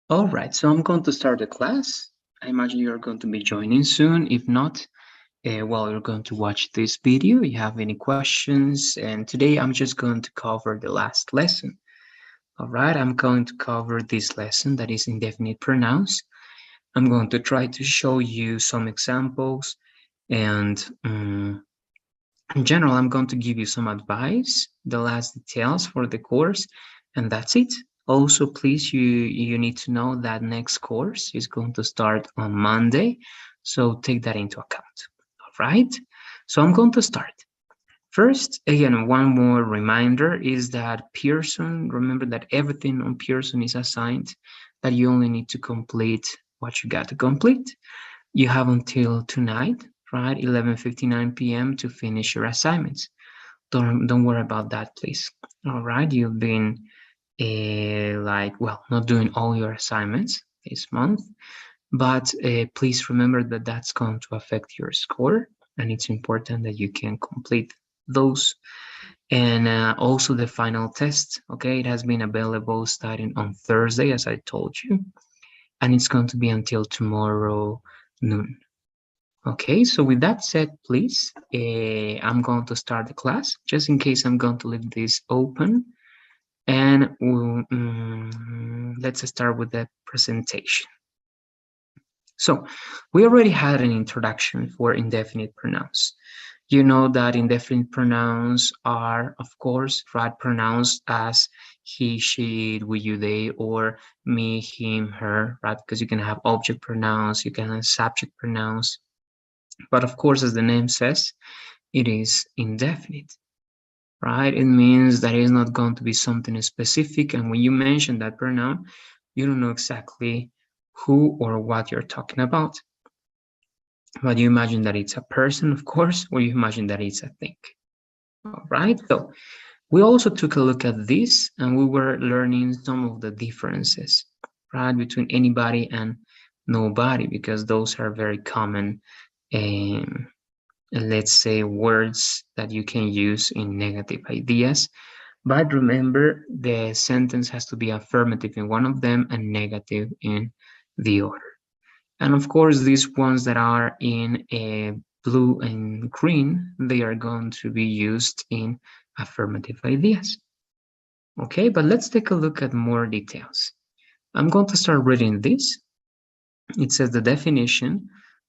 All right, so I'm going to start the class. I imagine you're going to be joining soon. If not, while you're going to watch this video, you have any questions. And today I'm just going to cover the last lesson. All right, I'm going to cover this lesson that is indefinite pronouns. I'm going to try to show you some examples and in general, I'm going to give you some advice, the last details for the course, and that's it. Also, please, you need to know that next course is going to start on Monday, so take that into account. All right, so I'm going to start. First, again, one more reminder is that Pearson, remember that everything on Pearson is assigned, that you only need to complete what you got to complete. You have until tonight, right, 11:59 p.m. to finish your assignments. Don't worry about that, please. All right, you've been not doing all your assignments this month, but please remember that that's going to affect your score, and it's important that you can complete those. And also the final test, okay, it has been available starting on Thursday, as I told you, and it's going to be until tomorrow noon. Okay, so with that said, please, I'm going to start the class. Just in case, I'm going to leave this open. And let's start with the presentation. So we already had an introduction for indefinite pronouns. You know that indefinite pronouns are, of course, right, pronounced as he, she, it, we, you, they, or me, him, her, right? Because you can have object pronouns, you can have subject pronouns. But of course, as the name says, it is indefinite, right? It means that it is not going to be something specific. And when you mention that pronoun, you don't know exactly who or what you're talking about. But you imagine that it's a person, of course, or you imagine that it's a thing. All right. So we also took a look at this and we were learning some of the differences, right, between anybody and nobody, because those are very common let's say words that you can use in negative ideas. But remember, the sentence has to be affirmative in one of them and negative in the other. And of course, these ones that are in blue and green, they are going to be used in affirmative ideas. Okay, but let's take a look at more details. I'm going to start reading this. It says the definition: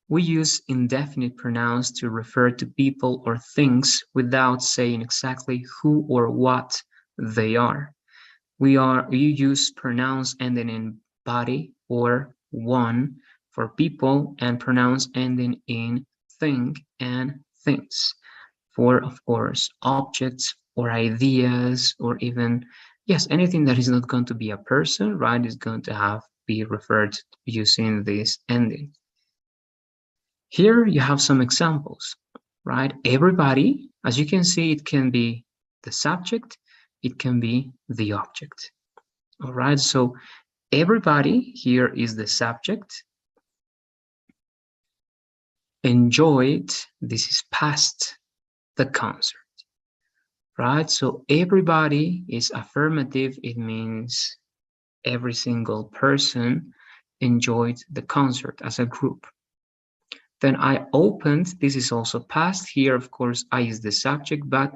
we use indefinite pronouns to refer to people or things without saying exactly who or what they are. We use pronouns ending in body or one for people, and pronouns ending in thing and things for, of course, objects or ideas, or even, yes, anything that is not going to be a person, right, is going to have be referred to using this ending. Here you have some examples, right? Everybody, as you can see, it can be the subject, it can be the object. All right, so everybody here is the subject. Enjoyed, this is past, the concert, right? So everybody is affirmative. It means every single person enjoyed the concert as a group. Then I opened, this is also past. Here, of course, I is the subject, but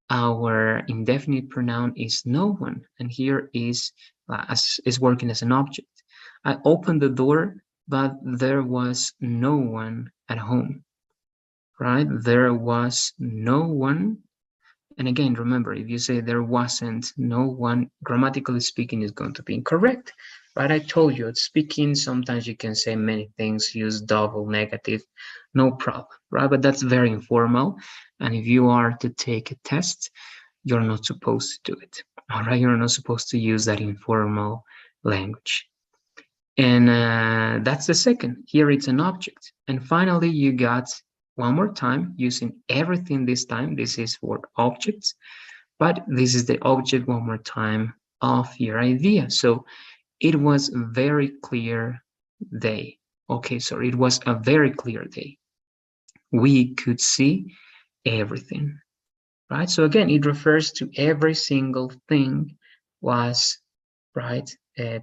our indefinite pronoun is no one, and here is working as an object. I opened the door, but there was no one at home, right? There was no one. And again, remember, if you say there wasn't no one, grammatically speaking, is going to be incorrect, right? I told you, speaking, sometimes you can say many things, use double negative, no problem, right? But that's very informal. And if you are to take a test, you're not supposed to do it, all right? You're not supposed to use that informal language. And that's the second. Here it's an object. And finally, you got one more time using everything this time. This is for objects, but this is the object one more time of your idea. So it was a very clear day. Okay, so it was a very clear day. We could see everything, right? So again, it refers to every single thing was, right,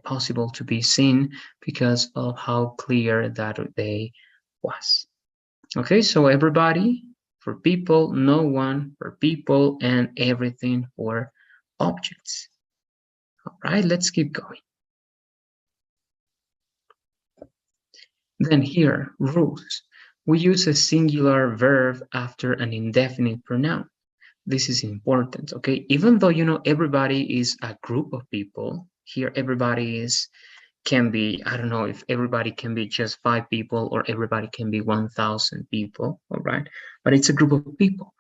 possible to be seen because of how clear that day was. Okay, so everybody for people, no one for people, and everything for objects. All right, let's keep going. Then here, rules. We use a singular verb after an indefinite pronoun. This is important, okay? Even though, you know, everybody is a group of people, here everybody can be, I don't know if everybody can be just 5 people or everybody can be 1,000 people, all right? But it's a group of people.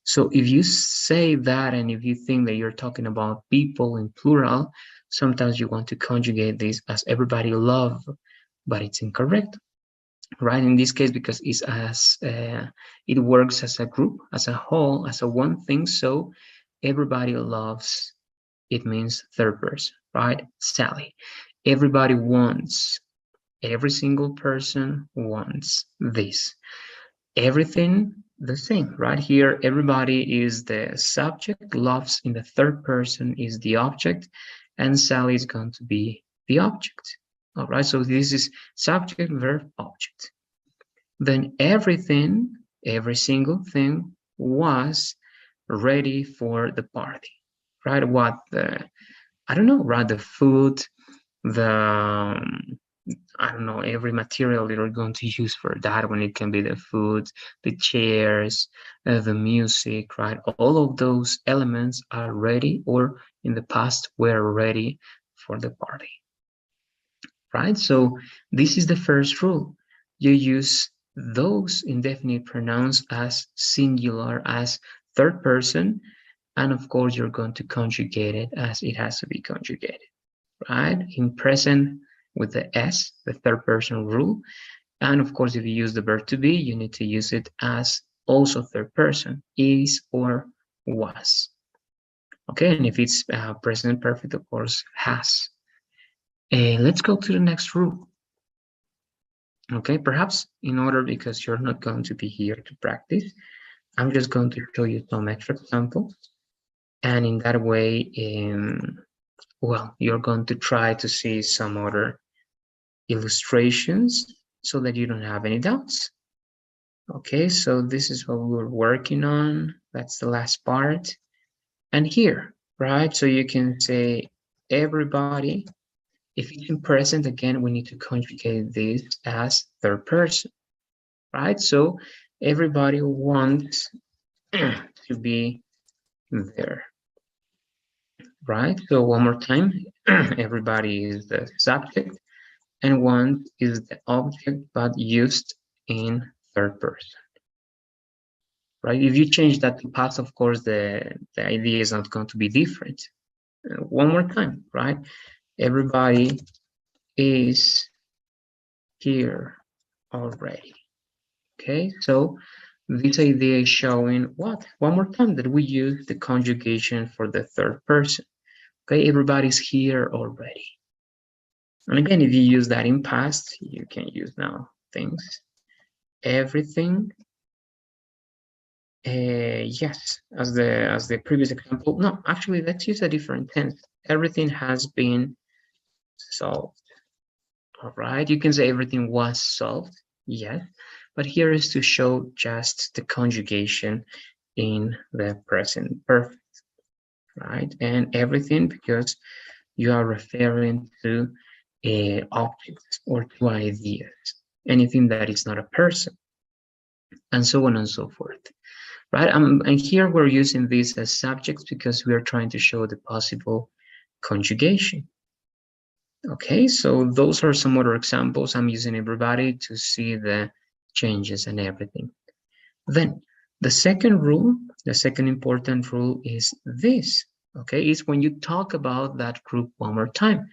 So if you say that and if you think that you're talking about people in plural, sometimes you want to conjugate this as everybody love, but it's incorrect, right? In this case, because it's it works as a group, as a whole, as a one thing. So everybody loves, it means third person, right? Sally. Everybody wants, every single person wants this. Everything the same, right? Here, everybody is the subject, loves in the third person is the object, and Sally is going to be the object. All right, so this is subject, verb, object. Then everything, every single thing was ready for the party, right? What the, I don't know, right? The food, the I don't know, every material that you're going to use for that when it can be the food, the chairs, the music, right? All of those elements are ready or in the past were ready for the party, right? So this is the first rule. You use those indefinite pronouns as singular, as third person, and of course you're going to conjugate it as it has to be conjugated, right? In present with the S, the third person rule. And of course, if you use the verb to be, you need to use it as also third person, is or was. Okay, and if it's present perfect, of course, has. Let's go to the next rule. Okay, perhaps in order, because you're not going to be here to practice, I'm just going to show you some extra examples. And in that way, well, you're going to try to see some other illustrations so that you don't have any doubts. Okay, so this is what we're working on. That's the last part. And here, right? So you can say everybody. If it's in present, again, we need to conjugate this as third person, right? So everybody wants to be there, right? So one more time, everybody is the subject and want is the object, but used in third person. Right? If you change that to past, of course, the idea is not going to be different. One more time, right? Everybody is here already. Okay, so this idea is showing what? One more time that we use the conjugation for the third person. Okay, everybody's here already. And again, if you use that in past, you can use now things. Everything. Yes, as the previous example. No, actually, let's use a different tense. Everything has been solved. All right, you can say everything was solved. Yes, but here is to show just the conjugation in the present perfect, right? And everything because you are referring to objects or to ideas, anything that is not a person, and so on and so forth. Right, and here we're using these as subjects because we are trying to show the possible conjugation. Okay, so those are some other examples. I'm using everybody to see the changes and everything. Then the second rule, the second important rule is this, okay, is when you talk about that group one more time.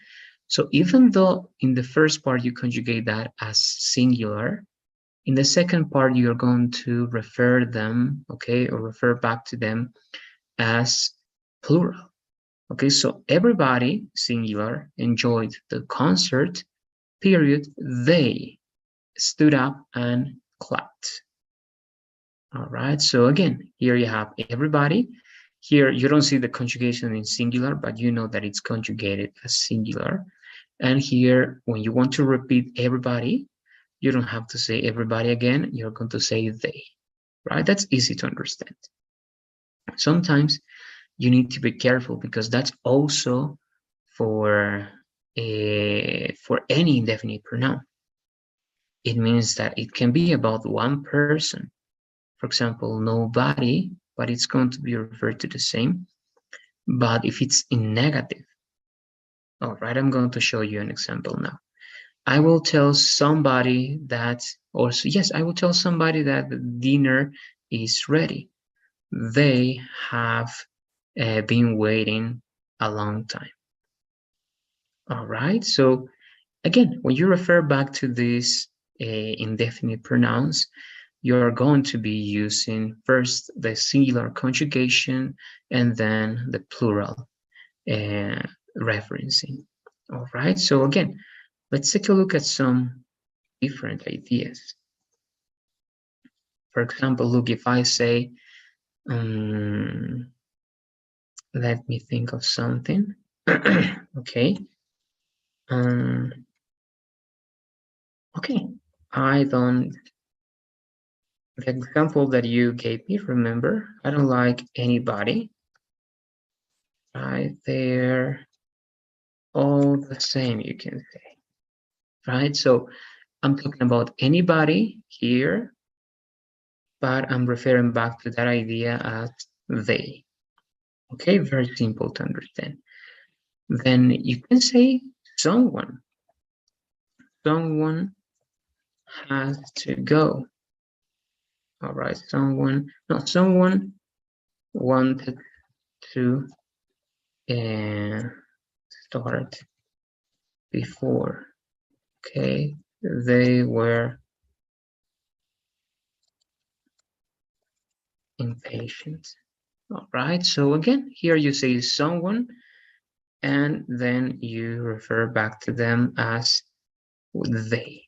So even though in the first part you conjugate that as singular, in the second part, you're going to refer them, okay, or refer back to them as plural. Okay, so everybody, singular, enjoyed the concert, period. They stood up and clapped. All right, so again, here you have everybody. Here you don't see the conjugation in singular, but you know that it's conjugated as singular. And here, when you want to repeat everybody, you don't have to say everybody again. You're going to say they, right? That's easy to understand. Sometimes you need to be careful because that's also for any indefinite pronoun. It means that it can be about one person. For example, nobody, but it's going to be referred to the same. But if it's in negative, all right, I'm going to show you an example now. I will tell somebody that, or yes, I will tell somebody that the dinner is ready. They have been waiting a long time. All right, so again, when you refer back to these indefinite pronouns, you're going to be using first the singular conjugation and then the plural referencing. All right, so again, let's take a look at some different ideas. For example, look, if I say, let me think of something. Okay. Okay, I don't, the example that you gave me, remember, I don't like anybody. Right, they're all the same, you can say. Right, so I'm talking about anybody here, but I'm referring back to that idea as they. Okay, very simple to understand. Then you can say someone. Someone has to go. All right, someone wanted to start before. Okay, they were impatient. All right, so again, here you say someone, and then you refer back to them as they.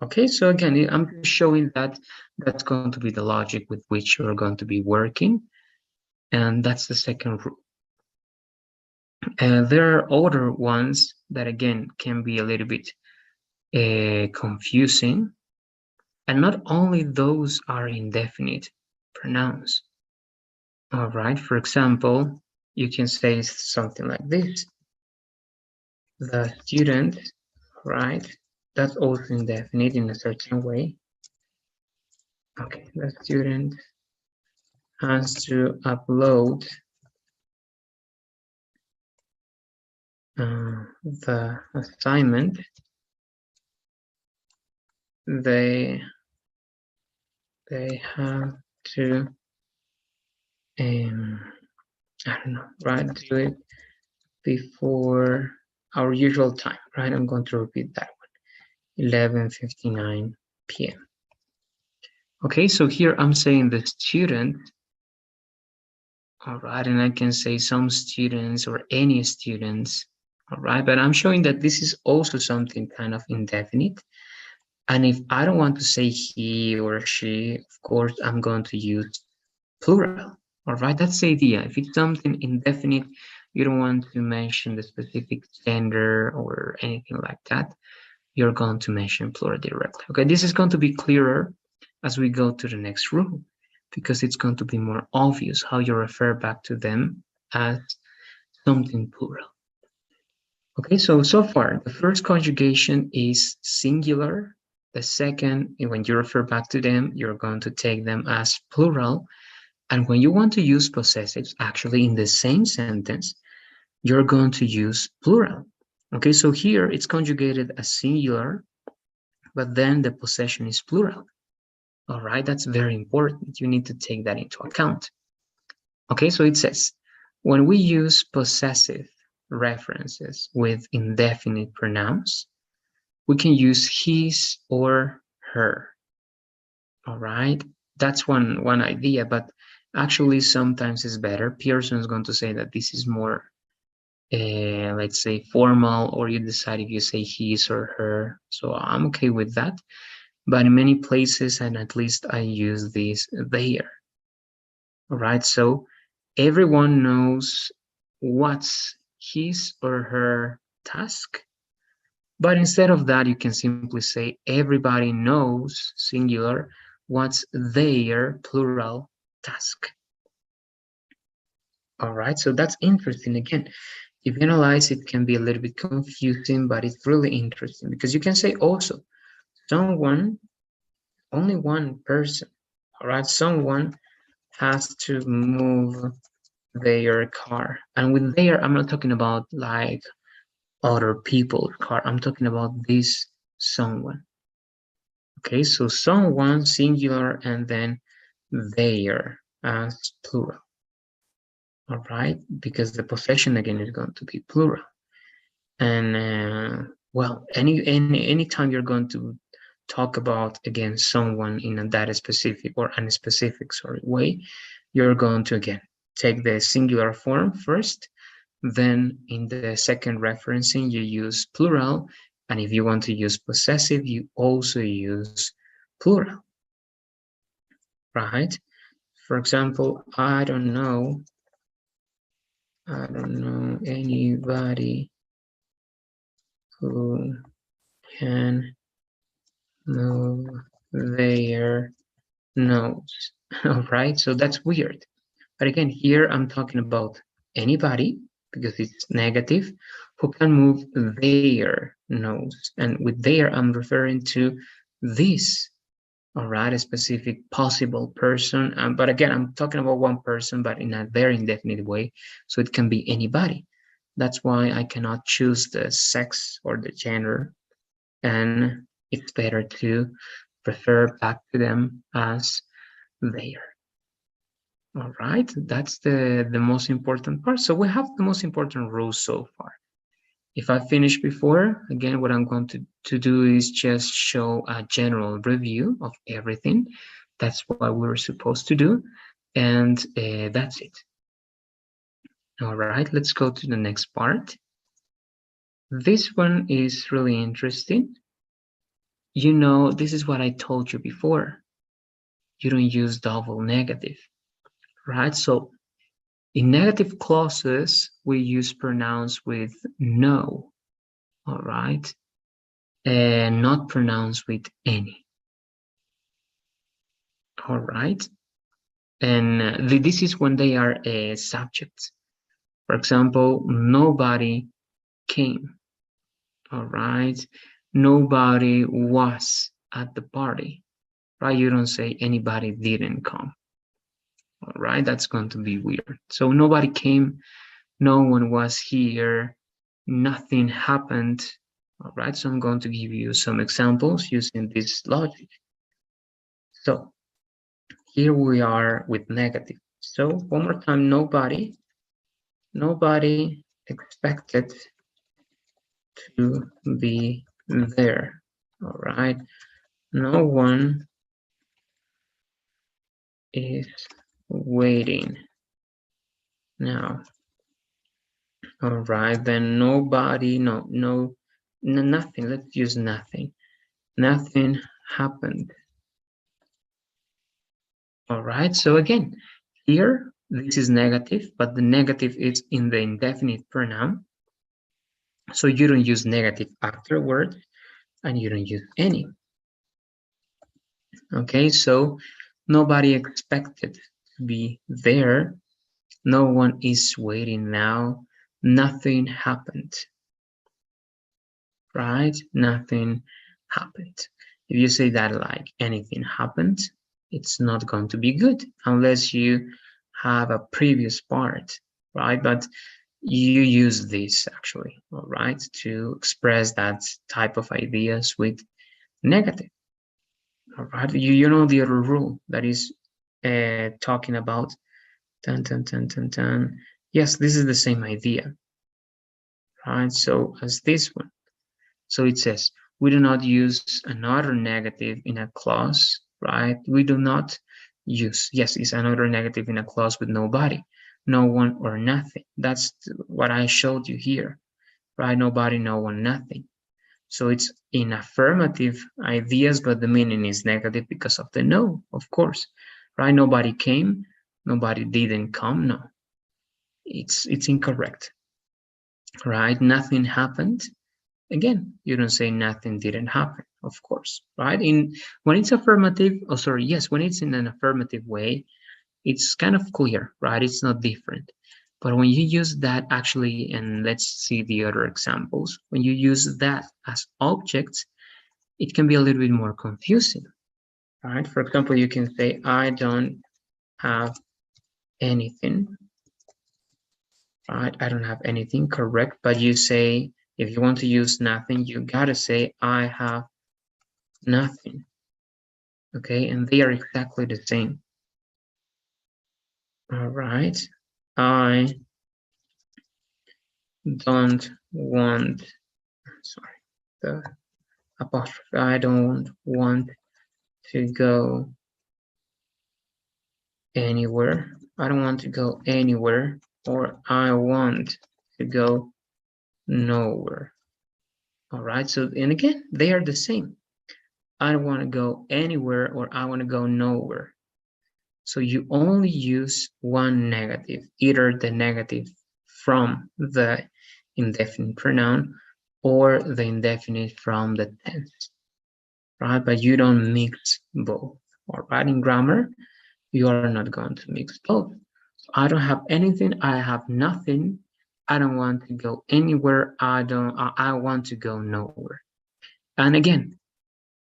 Okay, so again, I'm showing that that's going to be the logic with which you're going to be working, and that's the second rule. And there are other ones that again can be a little bit confusing, and not only those are indefinite pronouns. All right, for example, you can say something like this. The student, right? That's also indefinite in a certain way. Okay, the student has to upload the assignment. They have to I don't know, right? Do it before our usual time, right? I'm going to repeat that one. 11:59 p.m. Okay, so here I'm saying the student. All right, and I can say some students or any students. All right, but I'm showing that this is also something kind of indefinite. And if I don't want to say he or she, of course, I'm going to use plural. All right, that's the idea. If it's something indefinite, you don't want to mention the specific gender or anything like that, you're going to mention plural directly. Okay, this is going to be clearer as we go to the next rule, because it's going to be more obvious how you refer back to them as something plural. Okay, so far, the first conjugation is singular. The second, when you refer back to them, you're going to take them as plural. And when you want to use possessives, actually in the same sentence, you're going to use plural. Okay, so here it's conjugated as singular, but then the possession is plural. All right, that's very important. You need to take that into account. Okay, so it says, when we use possessive references with indefinite pronouns, we can use his or her. All right, that's one idea, but actually sometimes it's better. Pearson is going to say that this is more, let's say, formal, or you decide if you say his or her. So I'm okay with that. But in many places, and at least I use this there. All right, so everyone knows what's his or her task. But instead of that, you can simply say everybody knows, singular, what's their, plural, task. All right, so that's interesting. Again, if you analyze it, can be a little bit confusing, but it's really interesting because you can say also someone, only one person, all right, someone has to move their car. And with their, I'm not talking about like other people's car. I'm talking about this someone. Okay, so someone singular and then their as plural. All right, because the possession again is going to be plural. And well, anytime you're going to talk about again someone in a that specific or unspecific way, you're going to again take the singular form first, then in the second referencing you use plural, and if you want to use possessive you also use plural, right? For example, I don't know anybody who can move their nose. All right, so that's weird. But again, here I'm talking about anybody because it's negative who can move their nose. And with their, I'm referring to this, all right, a specific possible person. But again, I'm talking about one person, but in a very indefinite way. So it can be anybody. That's why I cannot choose the sex or the gender. And it's better to refer back to them as their. All right, that's the most important part. So we have the most important rules so far. If I finish before, again, what I'm going to do is just show a general review of everything. That's what we're supposed to do. And that's it. All right, let's go to the next part. This one is really interesting. You know, this is what I told you before. You don't use double negative, right? So in negative clauses, we use pronouns with no, all right? And not pronouns with any, all right? And this is when they are subjects. For example, nobody came, all right? Nobody was at the party, right? You don't say anybody didn't come, all right? That's going to be weird. So nobody came, no one was here, nothing happened. All right, so I'm going to give you some examples using this logic. So here we are with negative. So one more time, nobody expected to be there. All right, no one is waiting now. All right, then nobody, nothing. Let's use nothing. Nothing happened. All right, so again, here this is negative, but the negative is in the indefinite pronoun. So you don't use negative afterwards, and you don't use any. Okay, so nobody expected to be there. No one is waiting now. Nothing happened. Right? Nothing happened. If you say that like anything happened, it's not going to be good unless you have a previous part, right? But you use this actually, all right, to express that type of ideas with negative. All right, you know the other rule that is talking about tan. Yes, this is the same idea, right? So as this one. So it says, we do not use another negative in a clause, right? We do not use, yes, it's another negative in a clause with nobody, no one, or nothing. That's what I showed you here, right? Nobody, no one, nothing. So it's in affirmative ideas, but the meaning is negative because of the no, of course, right? Nobody came, nobody didn't come, no. It's incorrect, right? Nothing happened. again, you don't say nothing didn't happen, of course, right? When it's affirmative, oh sorry, yes, when it's in an affirmative way, it's kind of clear, right? It's not different. But when you use that actually, and let's see the other examples, when you use that as objects, it can be a little bit more confusing, right? For example, you can say, I don't have anything, right? I don't have anything, correct. But you say, if you want to use nothing, you gotta say, I have nothing, okay? And they are exactly the same. All right. I don't want, sorry, the apostrophe, I don't want to go anywhere. I don't want to go anywhere, or I want to go nowhere. All right, so, and again, they are the same. I don't want to go anywhere, or I want to go nowhere. So you only use one negative, either the negative from the indefinite pronoun or the indefinite from the tense, right? But you don't mix both. All right, in grammar, you are not going to mix both. So I don't have anything, I have nothing. I don't want to go anywhere. I want to go nowhere. And again,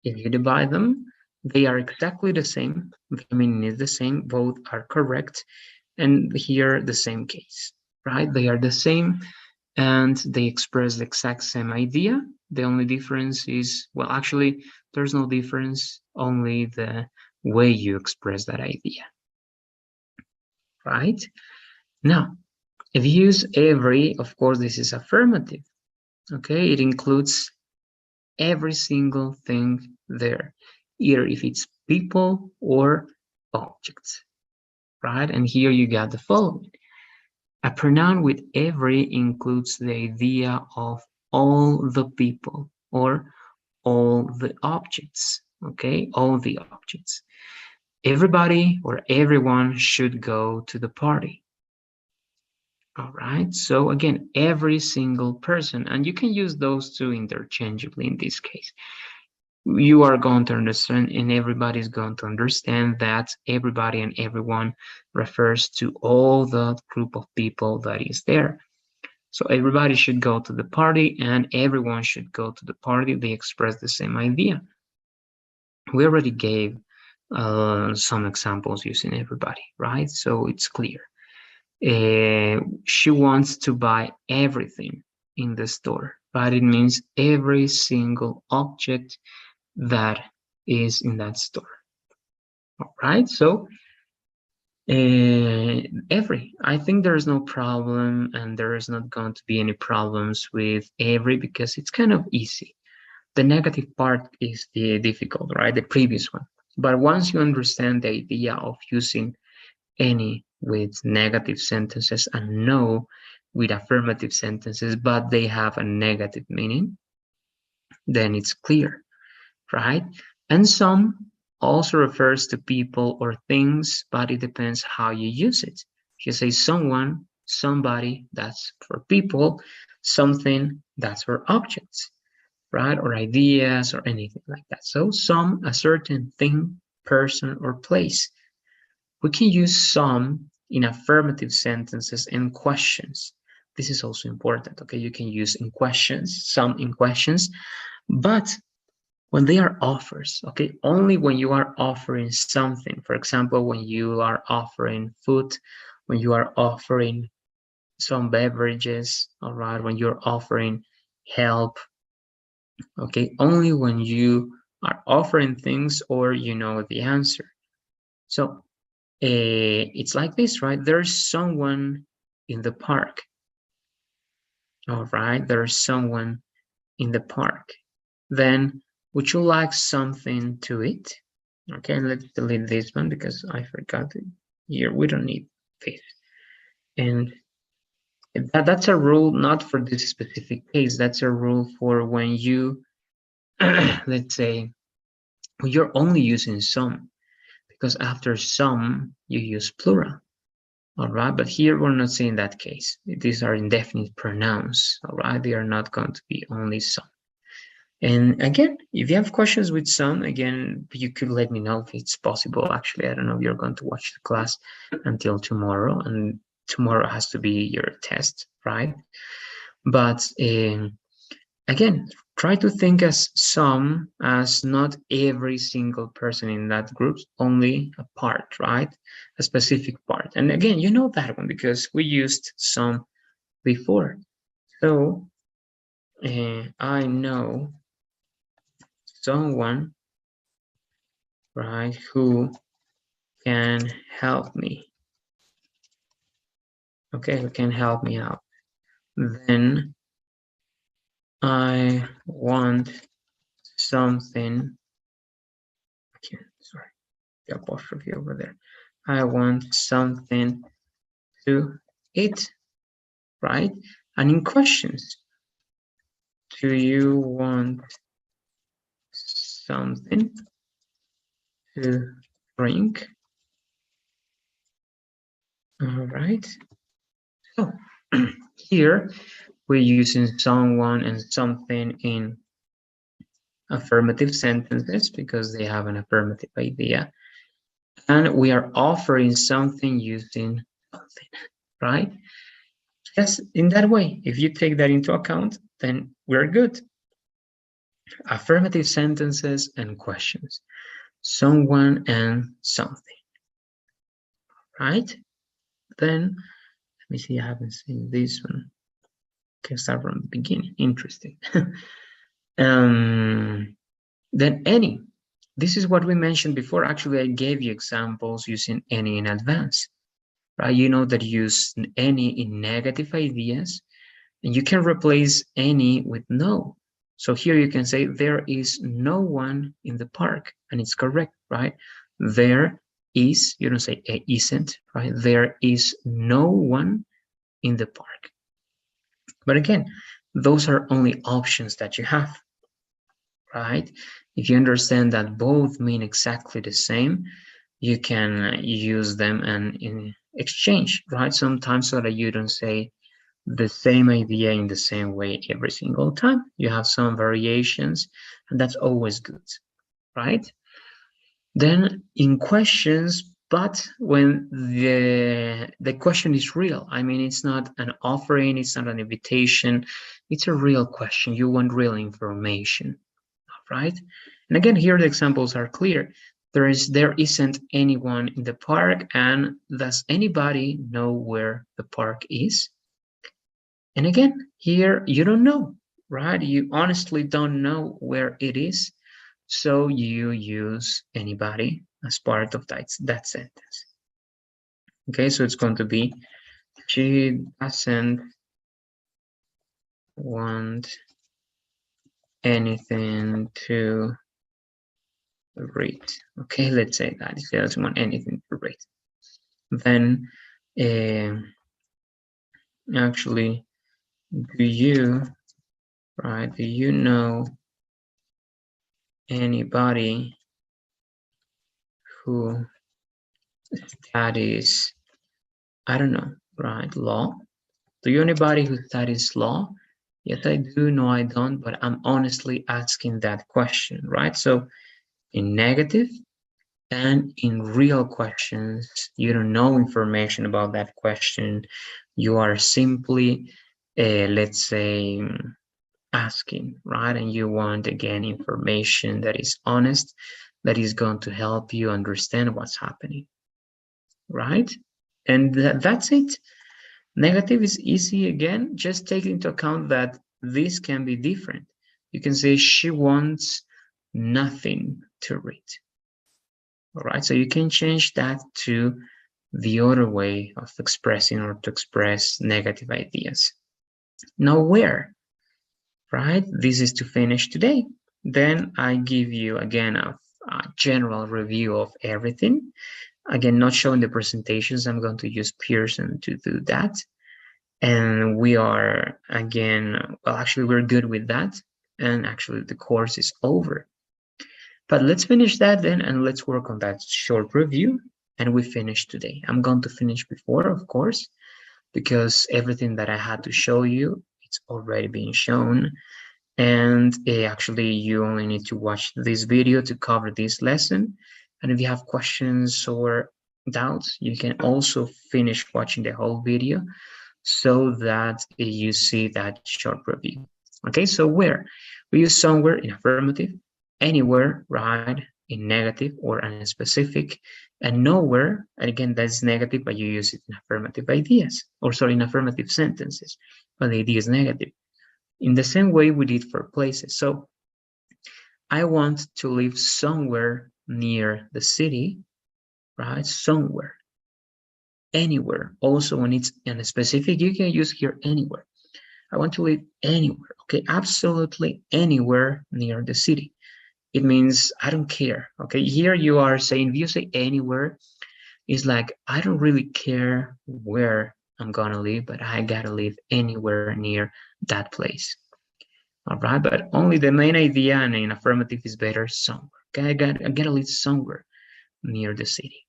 if you divide them, they are exactly the same. The meaning is the same. Both are correct. And here, the same case, right? They are the same and they express the exact same idea. The only difference is, well, actually, there's no difference, only the way you express that idea, right? Now, if you use every, of course, this is affirmative, okay? It includes every single thing there, either if it's people or objects, right? And here you got the following. A pronoun with every includes the idea of all the people or all the objects, okay? All the objects. Everybody or everyone should go to the party. All right, so again, every single person, and you can use those two interchangeably in this case. You are going to understand, and everybody's going to understand that everybody and everyone refers to all the group of people that is there. So everybody should go to the party and everyone should go to the party. They express the same idea. We already gave some examples using everybody, right? So it's clear. She wants to buy everything in the store, but it means every single object that is in that store. All right, so I think there is no problem, and there is not going to be any problems with every, because it's kind of easy. The negative part is the difficult, right? The previous one. But once you understand the idea of using any with negative sentences and no with affirmative sentences, but they have a negative meaning, then it's clear, right? And some also refers to people or things, but it depends how you use it. If you say someone, somebody, that's for people, something, that's for objects, right? Or ideas or anything like that. So some, a certain thing, person, or place. We can use some in affirmative sentences and questions. This is also important, okay? You can use in questions, some in questions, but when they are offers, okay, only when you are offering something. For example, when you are offering food, when you are offering some beverages, all right, when you're offering help, okay, only when you are offering things or you know the answer. So it's like this, right? There's someone in the park. All right, there's someone in the park. Then, would you like something to eat? Okay, let's delete this one because I forgot it. Here, we don't need this. And that's a rule not for this specific case. That's a rule for when you, let's say, when you're only using some, because after some, you use plural. All right, but here we're not saying that case. These are indefinite pronouns. All right, they are not going to be only some. And again, if you have questions with some, again, you could let me know if it's possible. Actually, I don't know if you're going to watch the class until tomorrow, and tomorrow has to be your test, right? But again, try to think as some as not every single person in that group, only a part, right? A specific part. And again, you know that one because we used some before. So I know someone, right, who can help me. Okay, who can help me out. Then I want something. Okay, sorry, the apostrophe over there. I want something to eat, right? And in questions, do you want something to drink? All right. So here we're using someone and something in affirmative sentences because they have an affirmative idea. And we are offering something using something, right? Yes, in that way, if you take that into account, then we're good. Affirmative sentences and questions. Someone and something, right? Then, let me see, I haven't seen this one. Can start from the beginning. Interesting. Then any. This is what we mentioned before. Actually, I gave you examples using any in advance, right? You know that you use any in negative ideas, and you can replace any with no. So here you can say there is no one in the park, and it's correct, right? There is, you don't say isn't, right? There is no one in the park. But again, those are only options that you have, right? If you understand that both mean exactly the same, you can use them and in exchange, right? Sometimes so that you don't say the same idea in the same way every single time. You have some variations, and that's always good, right? Then in questions, but when the question is real, I mean, it's not an offering, it's not an invitation, it's a real question. You want real information, right? And again, here the examples are clear. There isn't anyone in the park, and does anybody know where the park is? And again, here you don't know, right? You honestly don't know where it is. So you use anybody as part of that sentence. Okay, so it's going to be, she doesn't want anything to read. Okay, let's say that she doesn't want anything to read. Then actually, do you know anybody who studies, I don't know, right, law? Do you know anybody who studies law? Yes, I do. No, I don't, but I'm honestly asking that question, right? So in negative and in real questions, you don't know information about that question. You are simply, let's say, asking, right? And you want, again, information that is honest, that is going to help you understand what's happening, right? And that's it. Negative is easy. Again, just take into account that this can be different. You can say she wants nothing to read. All right, so you can change that to the other way of expressing or to express negative ideas. Now where, right? This is to finish today. Then I give you again a general review of everything. Again, not showing the presentations. I'm going to use Pearson to do that. And we are, again, well, actually, we're good with that. And actually, the course is over. But let's finish that then, and let's work on that short review. and we finished today. I'm going to finish before, of course, because everything that I had to show you, it's already been shown. And actually, you only need to watch this video to cover this lesson. And if you have questions or doubts, you can also finish watching the whole video so that you see that short review. Okay, so where? We use somewhere in affirmative, anywhere, right, in negative or unspecific, and nowhere, and again, that's negative, but you use it in affirmative ideas, or sorry, in affirmative sentences, but the idea is negative. In the same way we did for places. So I want to live somewhere near the city, right? Somewhere, anywhere. Also, when it's in a specific, you can use here anywhere. I want to live anywhere, okay? Absolutely anywhere near the city. It means I don't care, okay? Here you are saying, if you say anywhere, it's like, I don't really care where I'm gonna live, but I gotta live anywhere near that place. All right, but only the main idea and in affirmative is better somewhere. Okay, I gotta live somewhere near the city.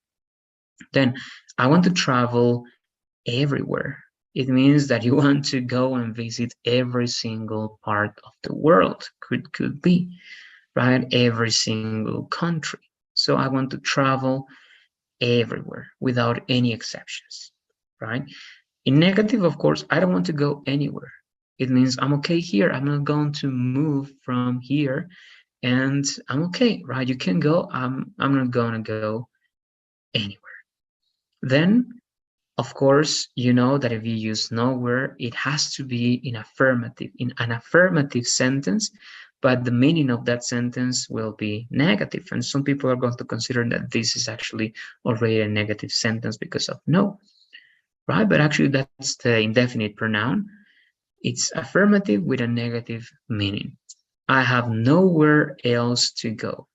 Then I want to travel everywhere. It means that you want to go and visit every single part of the world. Could be, right? Every single country. So I want to travel everywhere without any exceptions, right? In negative, of course, I don't want to go anywhere. It means I'm okay here. I'm not going to move from here and I'm okay, right? You can go. I'm not gonna go anywhere. Then, of course, you know that if you use nowhere, it has to be in affirmative, in an affirmative sentence, but the meaning of that sentence will be negative. And some people are going to consider that this is actually already a negative sentence because of no, right? But actually, that's the indefinite pronoun. It's affirmative with a negative meaning. I have nowhere else to go,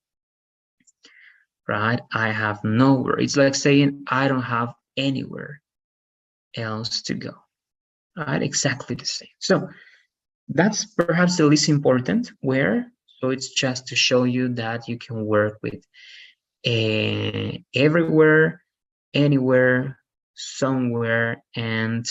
right? I have nowhere. It's like saying I don't have anywhere else to go, right? Exactly the same. So that's perhaps the least important where. So it's just to show you that you can work with everywhere, anywhere, somewhere, and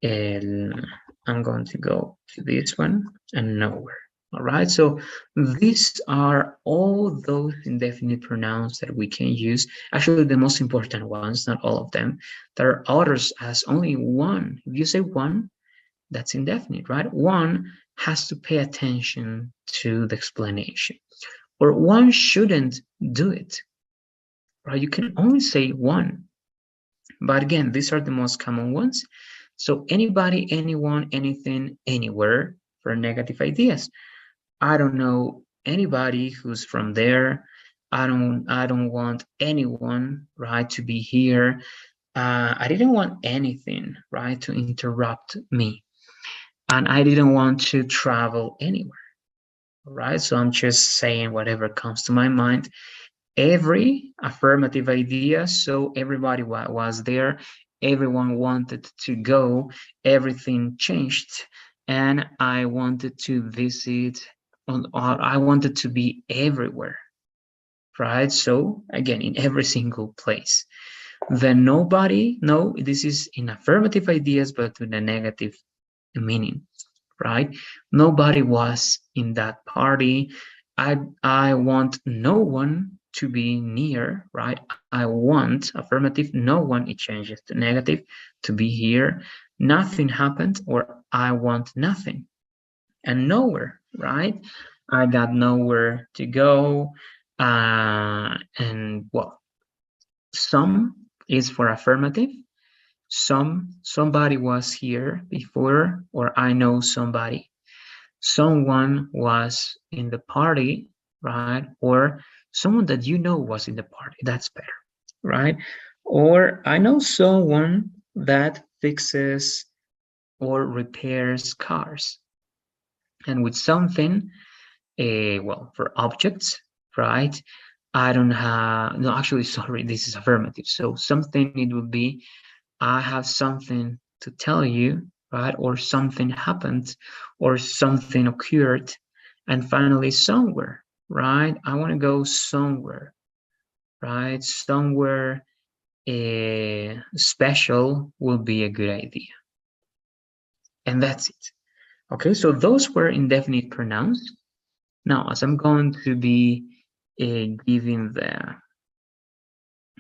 I'm going to go to this one and nowhere. All right, so these are all those indefinite pronouns that we can use. Actually, the most important ones, not all of them. There are others as only one. If you say one, that's indefinite, right? One has to pay attention to the explanation, or one shouldn't do it, right? You can only say one. But again, these are the most common ones. So anybody, anyone, anything, anywhere for negative ideas. I don't know anybody who's from there. I don't want anyone, right, to be here. I didn't want anything, right, to interrupt me. And I didn't want to travel anywhere, right? So I'm just saying whatever comes to my mind. Every affirmative idea, so everybody was there, everyone wanted to go, everything changed, and I wanted to visit, I wanted to be everywhere, right? So again, in every single place. Then nobody, no, this is in affirmative ideas, but with a negative meaning, right? Nobody was in that party. I want no one to be near, right? I want affirmative, no one, it changes to negative, to be here. Nothing happened, or I want nothing. And nowhere, right? I got nowhere to go. And well, some is for affirmative. Somebody was here before, or I know somebody. Someone was in the party, right? Or someone that you know was in the party. That's better, right? Or I know someone that fixes or repairs cars. And with something, well, for objects, right? I don't have, no, actually, sorry, this is affirmative. So something, it would be, I have something to tell you, right? Or something happened, or something occurred. And finally, somewhere, right? I want to go somewhere, right? Somewhere special will be a good idea. And that's it. Okay, so those were indefinite pronouns. Now, as I'm going to be giving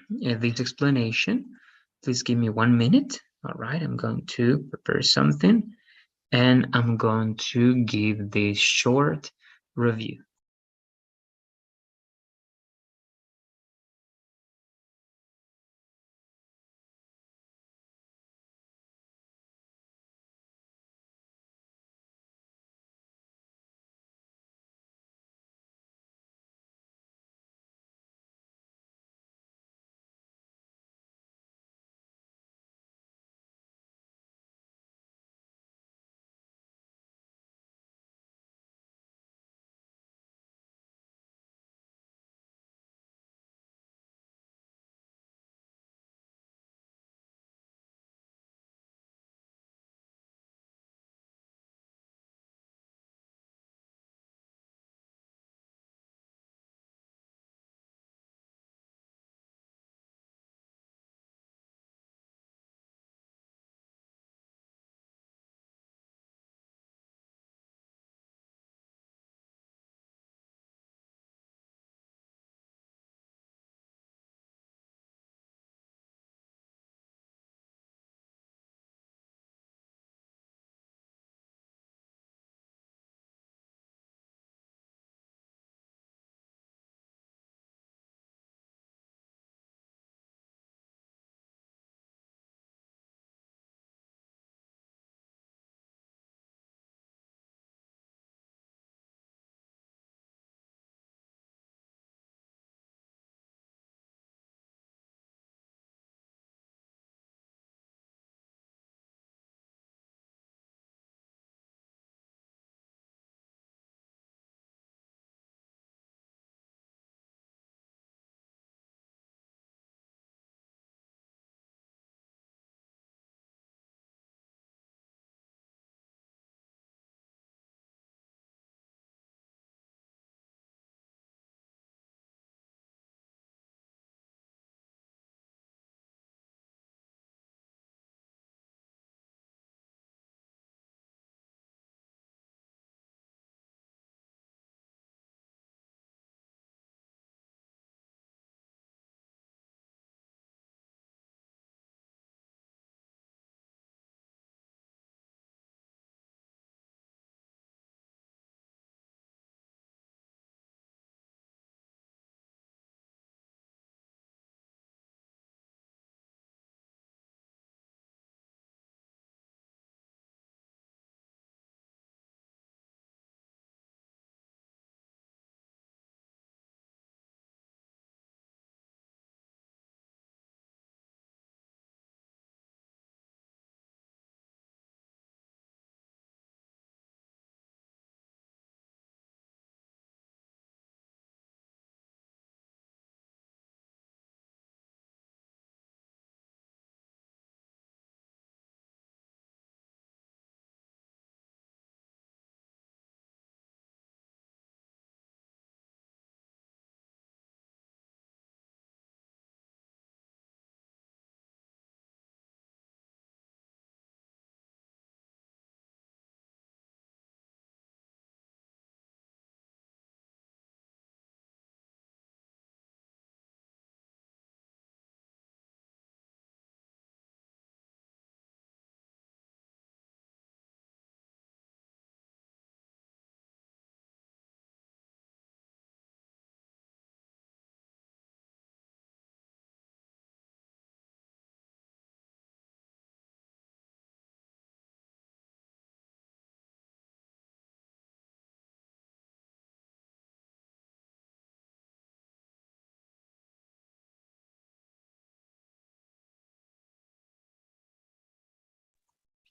this explanation, please give me 1 minute. All right, I'm going to prepare something and I'm going to give this short review.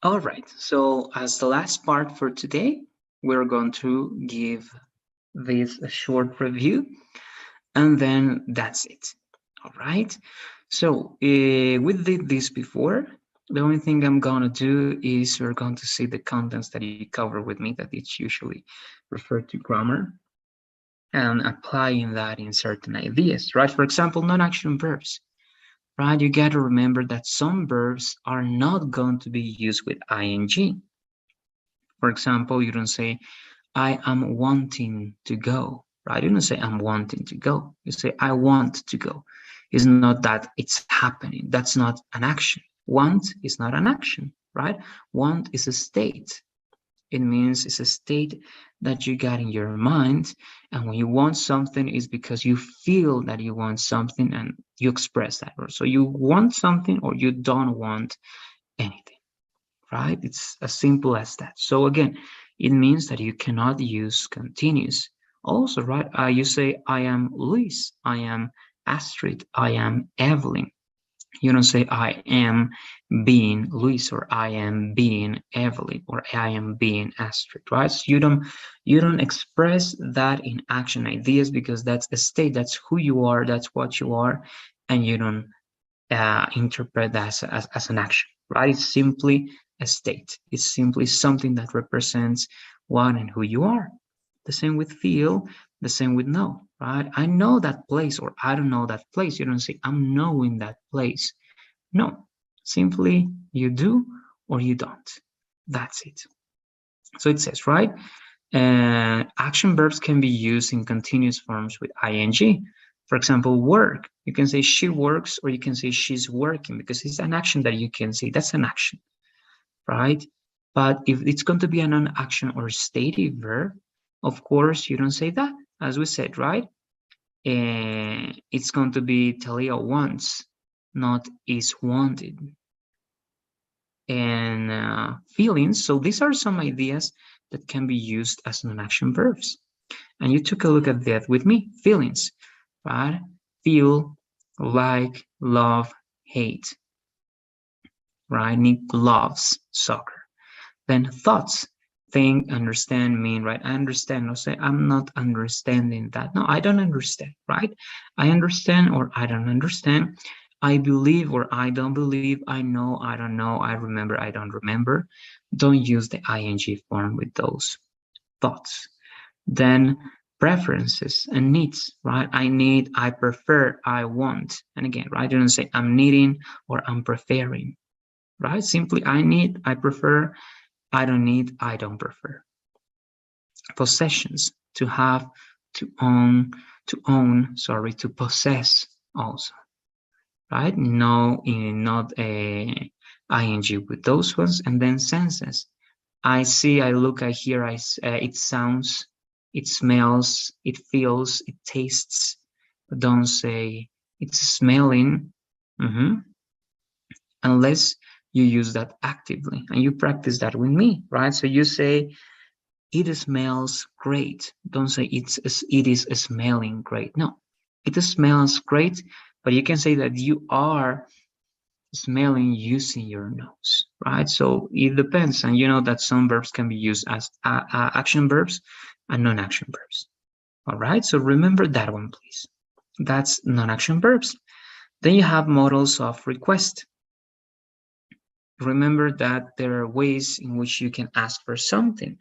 All right, so as the last part for today, we're going to give this a short review and then that's it. All right, so we did this before. The only thing I'm gonna do is we're going to see the contents that you cover with me, that it's usually referred to grammar, and applying that in certain ideas, right? For example, non-action verbs. right? You got to remember that some verbs are not going to be used with ing. For example, you don't say, I am wanting to go, right? You don't say, I'm wanting to go. You say, I want to go. It's not that it's happening. That's not an action. Want is not an action, right? Want is a state. It means it's a state that you got in your mind. And when you want something, is because you feel that you want something and you express that. So you want something or you don't want anything, right? It's as simple as that. So again, it means that you cannot use continuous. Also, right? You say, I am Luis, I am Astrid, I am Evelyn. You don't say, I am being Luis, or I am being Evelyn, or I am being Astrid, right? So you don't express that in action ideas, because that's a state, that's who you are, that's what you are, and you don't interpret that as an action, right? It's simply a state. It's simply something that represents what and who you are. The same with feel, the same with know, right? I know that place, or I don't know that place. You don't say, I'm knowing that place. No, simply you do or you don't. That's it. So it says, right? Action verbs can be used in continuous forms with ing. For example, work. You can say she works, or you can say she's working, because it's an action that you can say. That's an action, right? But if it's going to be a non-action or stative verb, of course, you don't say that, as we said, right? It's going to be Talia wants, not is wanted. And feelings. So these are some ideas that can be used as non-action verbs. And you took a look at that with me. Feelings, right? Feel, like, love, hate, right? Nick loves soccer. Then thoughts, think, understand, mean, right? I understand. I'll say, I'm not understanding that. No, I don't understand, right? I understand, or I don't understand. I believe, or I don't believe. I know, I don't know. I remember, I don't remember. Don't use the ing form with those thoughts. Then preferences and needs, right? I need, I prefer, I want. And again, right? You don't say I'm needing or I'm preferring, right? Simply I need, I prefer, I don't need, I don't prefer. Possessions, to have, to own, sorry, to possess also, right? No, not a ing with those ones. And then senses. I see, I look, I hear, it sounds, it smells, it feels, it tastes. But don't say it's smelling, unless you use that actively, and you practice that with me, right? So you say it smells great. Don't say it is smelling great. No, it smells great, but you can say that you are smelling using your nose, right? So it depends, and you know that some verbs can be used as action verbs and non-action verbs. All right, so remember that one, please. That's non-action verbs. Then you have modals of request. Remember that there are ways in which you can ask for something.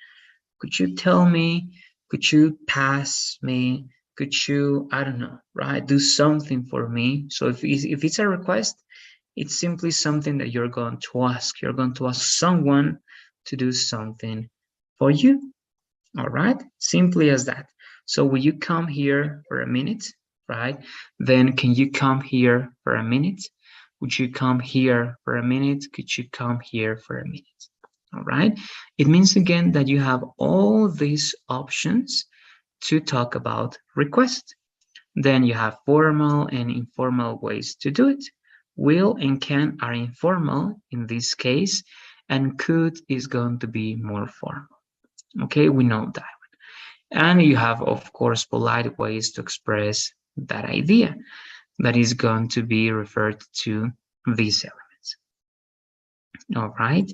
Could you tell me? Could you pass me? Could you, I don't know, right? Do something for me. So if it's a request, it's simply something that you're going to ask. You're going to ask someone to do something for you. All right? Simply as that. So will you come here for a minute, right? Then can you come here for a minute? Would you come here for a minute? Could you come here for a minute? All right? It means again that you have all these options to talk about request. Then you have formal and informal ways to do it. Will and can are informal in this case, and could is going to be more formal. Okay, we know that one. And you have, of course, polite ways to express that idea that is going to be referred to these elements. All right,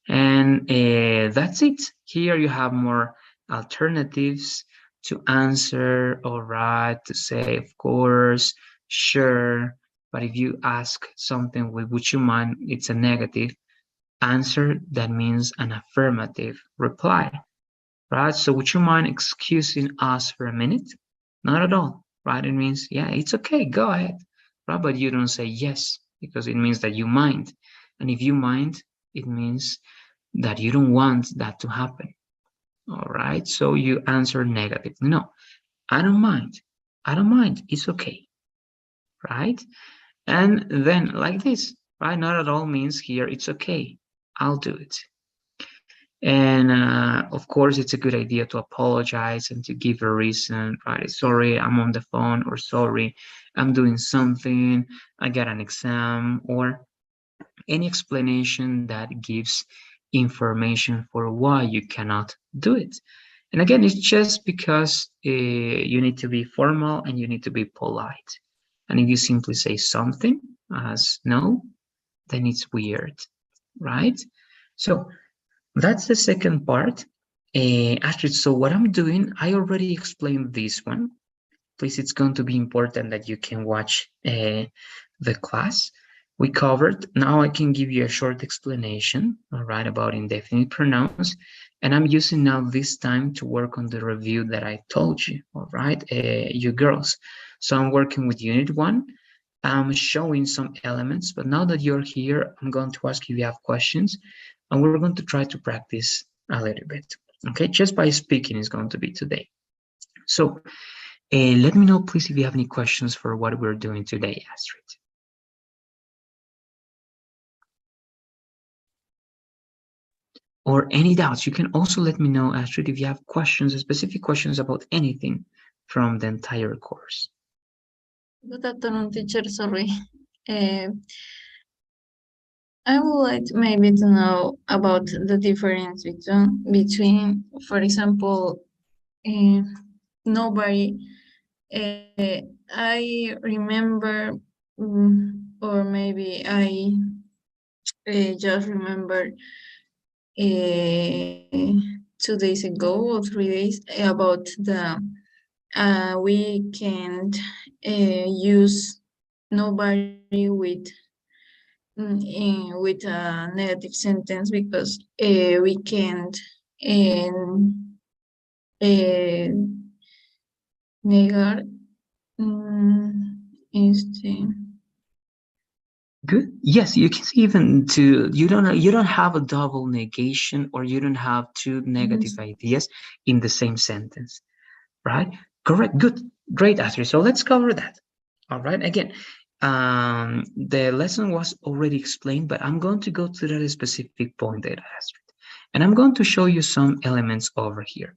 and that's it. Here you have more alternatives to answer, all right, to say, of course, sure. But if you ask something with would you mind, it's a negative answer. That means an affirmative reply, right? So would you mind excusing us for a minute? Not at all, right? It means, yeah, it's okay, go ahead, right? But you don't say yes, because it means that you mind. And if you mind, it means that you don't want that to happen. All right, so you answer negative. No, I don't mind. I don't mind. It's okay, right? And then like this, right? Not at all means here it's okay. I'll do it. And of course, it's a good idea to apologize and to give a reason, right? Sorry, I'm on the phone, or sorry, I'm doing something, I got an exam, or any explanation that gives information for why you cannot do it. And again, it's just because you need to be formal and you need to be polite. And if you simply say something as no, then it's weird, right? So that's the second part. Astrid, so what I'm doing, I already explained this one. Please, it's going to be important that you can watch the class we covered. Now I can give you a short explanation, all right, about indefinite pronouns. And I'm using now this time to work on the review that I told you, all right, you girls. So I'm working with Unit 1. I'm showing some elements, but now that you're here, I'm going to ask you if you have questions, and we're going to try to practice a little bit. Okay, just by speaking is going to be today. So let me know, please, if you have any questions for what we're doing today, Astrid. Or any doubts. You can also let me know, Astrid, if you have questions, specific questions about anything from the entire course. Good afternoon, teacher. Sorry. I would like maybe to know about the difference between, for example, nobody. I remember, or maybe I just remember 2 days ago or 3 days about the we can't use nobody with a negative sentence because we can't negar Good. Yes, you can even you don't have a double negation, or you don't have two negative ideas in the same sentence, right? Correct. Good. Great, Astrid. So let's cover that. All right. Again, the lesson was already explained, but I'm going to go to that specific point there, Astrid, and I'm going to show you some elements over here.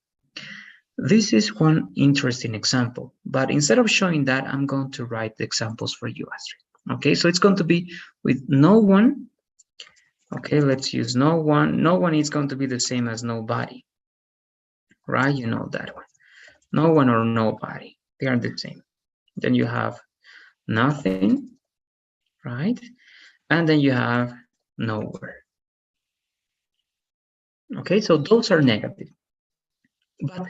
This is one interesting example, but instead of showing that, I'm going to write the examples for you, Astrid. Okay, so it's going to be with no one. Okay, let's use no one. No one is going to be the same as nobody, right? You know that one. No one or nobody, they are the same. Then you have nothing, right? And then you have nowhere. Okay, so those are negative, but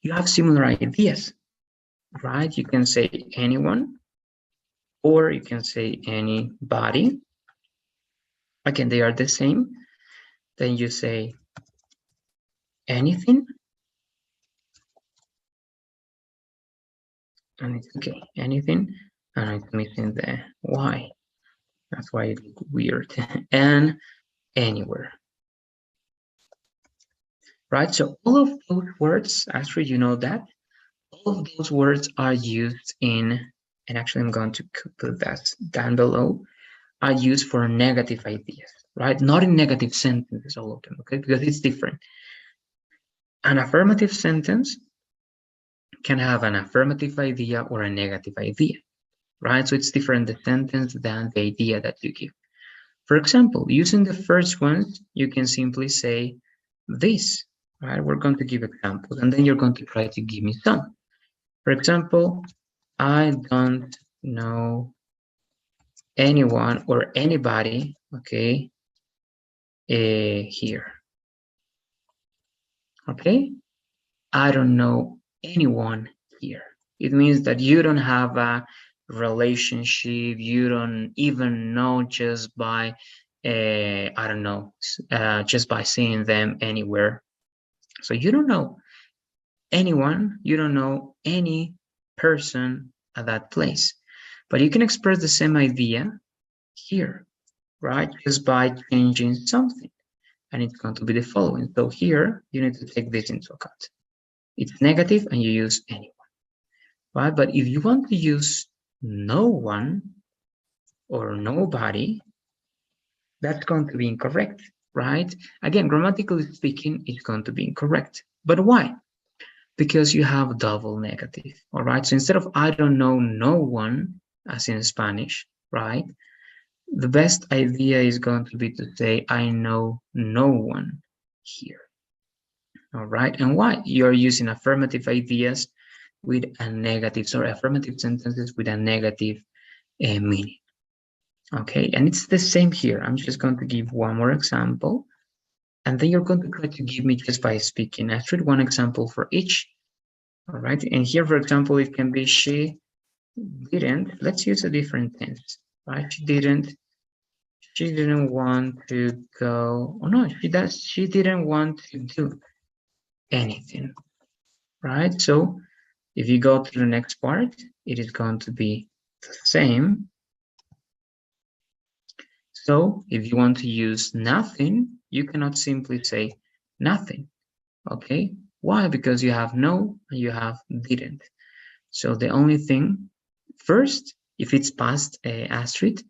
you have similar ideas, right? You can say anyone, or you can say anybody. Again, they are the same. Then you say anything, and it's okay, anything, and it's missing the Y. That's why it looks weird. And anywhere. Right, so all of those words, actually, you know that, all of those words are used in, and actually I'm going to put that down below, are used for negative ideas, right? Not in negative sentences, all of them, okay? Because it's different. An affirmative sentence can have an affirmative idea or a negative idea, right? So it's different, the sentence, than the idea that you give. For example, using the first one, you can simply say this, right? We're going to give examples, and then you're going to try to give me some. For example, I don't know anyone or anybody, okay, here. Okay, I don't know anyone here. It means that you don't have a relationship, you don't even know just by, I don't know, just by seeing them anywhere. So you don't know anyone, you don't know any person at that place. But you can express the same idea here, right? Just by changing something. And it's going to be the following. So here, you need to take this into account. It's negative and you use anyone, right? But if you want to use no one or nobody, that's going to be incorrect, right? Again, grammatically speaking, it's going to be incorrect. But why? Because you have double negative, all right? So instead of I don't know no one, as in Spanish, right? The best idea is going to be to say I know no one here, all right? And why? You're using affirmative ideas with a negative, sorry, affirmative sentences with a negative meaning. Okay, and it's the same here. I'm just going to give one more example, and then you're going to try to give me just by speaking. I treat one example for each. All right, and here, for example, it can be she didn't. Let's use a different tense, right? She didn't want to go. Oh no, she didn't want to do anything, right? So if you go to the next part, it is going to be the same. So if you want to use nothing, you cannot simply say nothing, okay? Why? Because you have no and you have didn't. So the only thing, first, if it's past Astrid,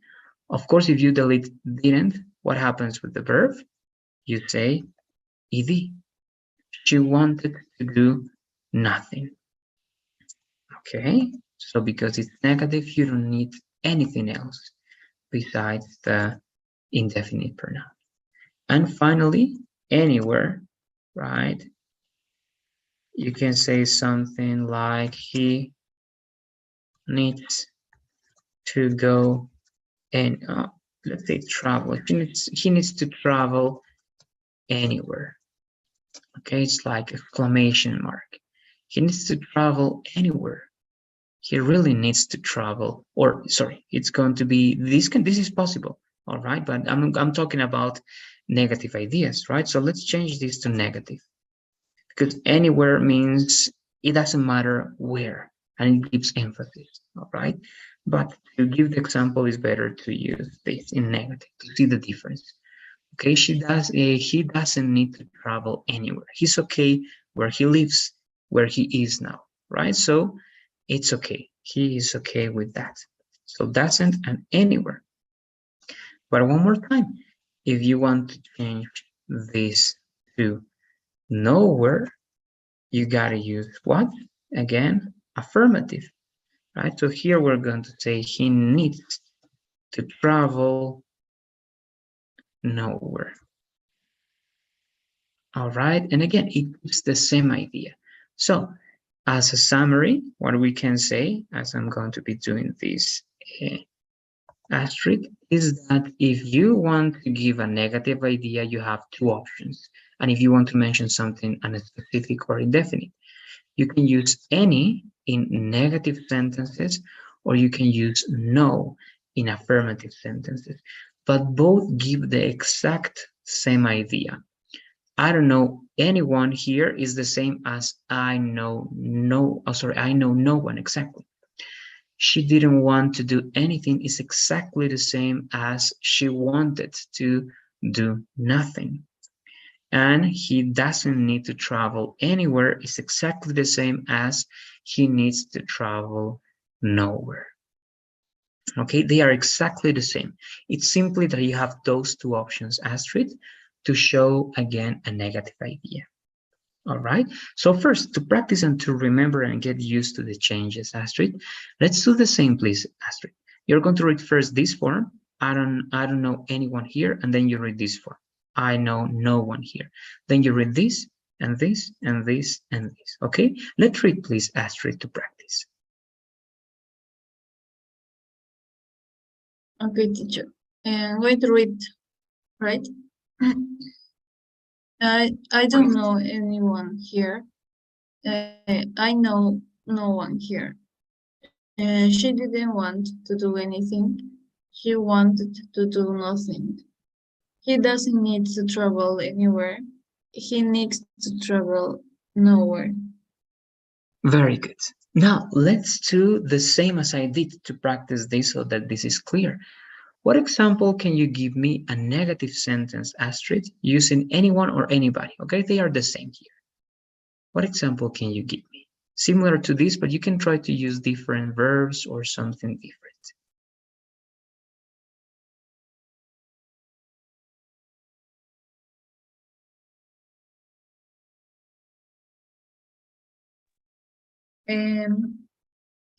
of course, if you delete didn't, what happens with the verb? You say ed. She wanted to do nothing. Okay, so because it's negative, you don't need anything else besides the indefinite pronoun. And finally, anywhere, right? You can say something like he needs to go and let's say travel. He needs to travel anywhere. Okay, it's like exclamation mark. He needs to travel anywhere. He really needs to travel, or sorry, it's going to be this is possible, all right, but I'm talking about negative ideas, right? So let's change this to negative, because anywhere means it doesn't matter where, and it gives emphasis, all right? But to give the example, is better to use this in negative to see the difference. Okay, he doesn't need to travel anywhere. He's okay where he lives, where he is now, right? So it's okay. He is okay with that. So doesn't and anywhere. But one more time, if you want to change this to nowhere, you gotta use what? Again, affirmative, right? So here we're going to say he needs to travel nowhere. All right, and again, it's the same idea. So as a summary, what we can say, as I'm going to be doing this asterisk, is that if you want to give a negative idea, you have two options. And if you want to mention something unspecific or indefinite, you can use any in negative sentences, or you can use no in affirmative sentences. But both give the exact same idea. I don't know anyone here is the same as I know no one, exactly. She didn't want to do anything is exactly the same as she wanted to do nothing. And he doesn't need to travel anywhere is exactly the same as he needs to travel nowhere. Okay, they are exactly the same. It's simply that you have those two options, Astrid, to show again a negative idea. All right, so first, to practice and to remember and get used to the changes, Astrid, let's do the same, please, Astrid. You're going to read first this form, I don't know anyone here, and then you read this form, I know no one here. Then you read this, and this, and this, and this, okay? Let's read, please, Astrid, to practice. Okay, teacher. And wait to read, right? I don't know anyone here. I know no one here. She didn't want to do anything. She wanted to do nothing. He doesn't need to travel anywhere. He needs to travel nowhere. Very good. Now let's do the same as I did to practice this so that this is clear. What example can you give me a negative sentence, Astrid, using anyone or anybody? Okay, they are the same here. What example can you give me? Similar to this, but you can try to use different verbs or something different.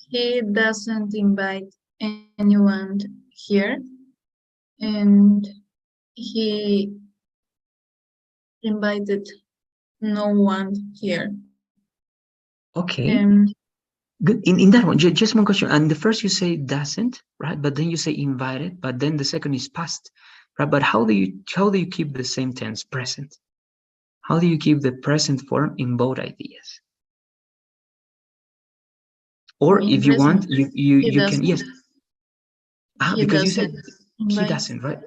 He doesn't invite anyone here, and he invited no one here. Okay, good. In that one, just one question. And the first you say doesn't, right? But then you say invited, but then the second is past, right? But how do you keep the same tense, present? How do you keep the present form in both ideas? Or if you want, you can, yes. Because you said he doesn't, right?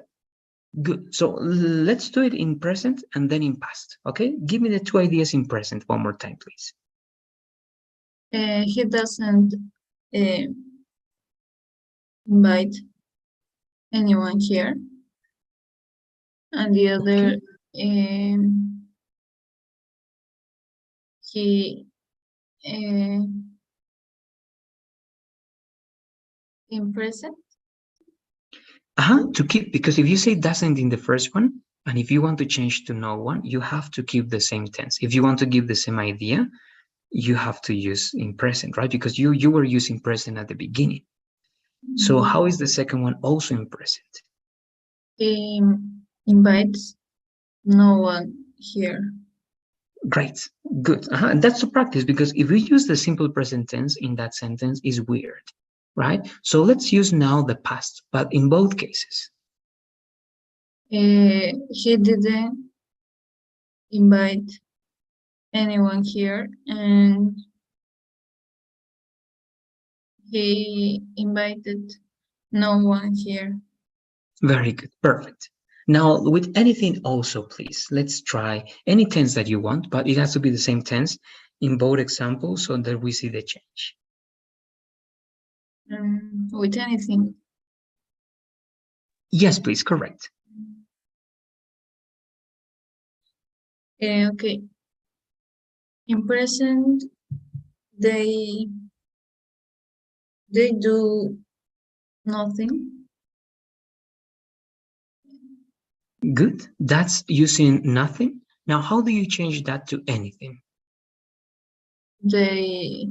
Good. So let's do it in present and then in past. Okay, give me the two ideas in present one more time, please. He doesn't invite anyone here, and the other, he in present. To keep, because if you say doesn't in the first one, and if you want to change to no one, you have to keep the same tense. If you want to give the same idea, you have to use in present, right? Because you were using present at the beginning. So how is the second one also in present? He invites no one here. Great, good. That's to practice, because if we use the simple present tense in that sentence, is weird, right? So let's use now the past, but in both cases. He didn't invite anyone here, and he invited no one here. Very good, perfect. Now with anything also, please, let's try any tense that you want, but it has to be the same tense in both examples so that we see the change. With anything. Yes, please, correct. Okay. In present, they do nothing. Good, that's using nothing. Now, how do you change that to anything? They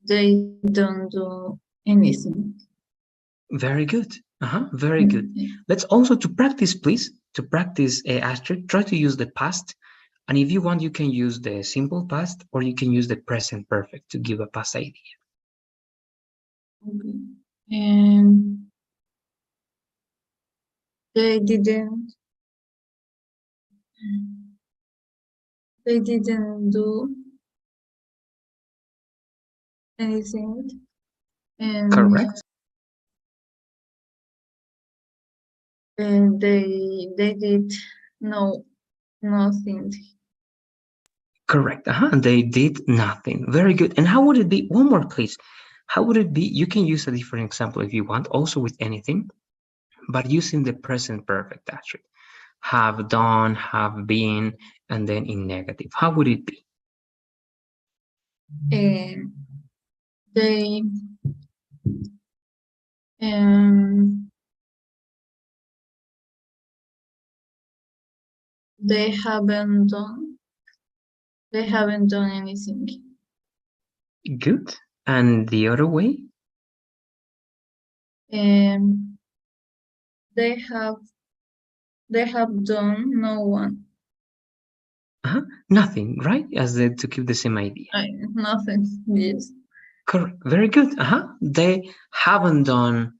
don't do anything. Very good. Very good. Let's also, to practice, please, to practice Astrid, try to use the past. And if you want, you can use the simple past, or you can use the present perfect to give a past idea. Okay. And they didn't do anything. And correct. And they did nothing. Correct. They did nothing. Very good. And how would it be? One more, please. How would it be? You can use a different example if you want, also with anything, but using the present perfect, actually. Have done, have been, and then in negative. How would it be? They haven't done anything. Good. And the other way? They have done no one. Nothing, right? To keep the same idea. Nothing, yes. Correct. Very good. They haven't done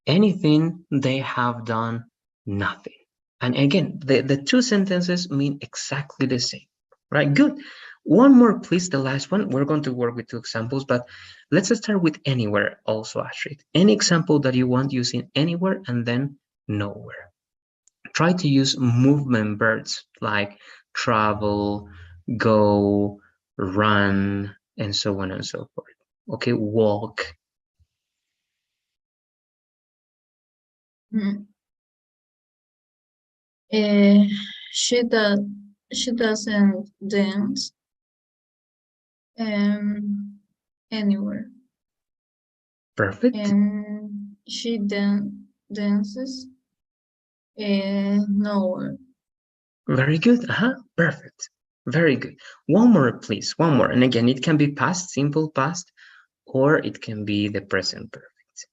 anything. They have done nothing. And again, the two sentences mean exactly the same, right? Good. One more, please, the last one. We're going to work with two examples, but let's start with anywhere also, Astrid. Any example that you want using anywhere and then nowhere. Try to use movement verbs like travel, go, run, and so on and so forth. Okay, walk. Mm. She doesn't dance anywhere. Perfect. And she dances nowhere. Very good. Perfect. Very good. One more, please. One more. And again, it can be past, simple past, or it can be the present perfect.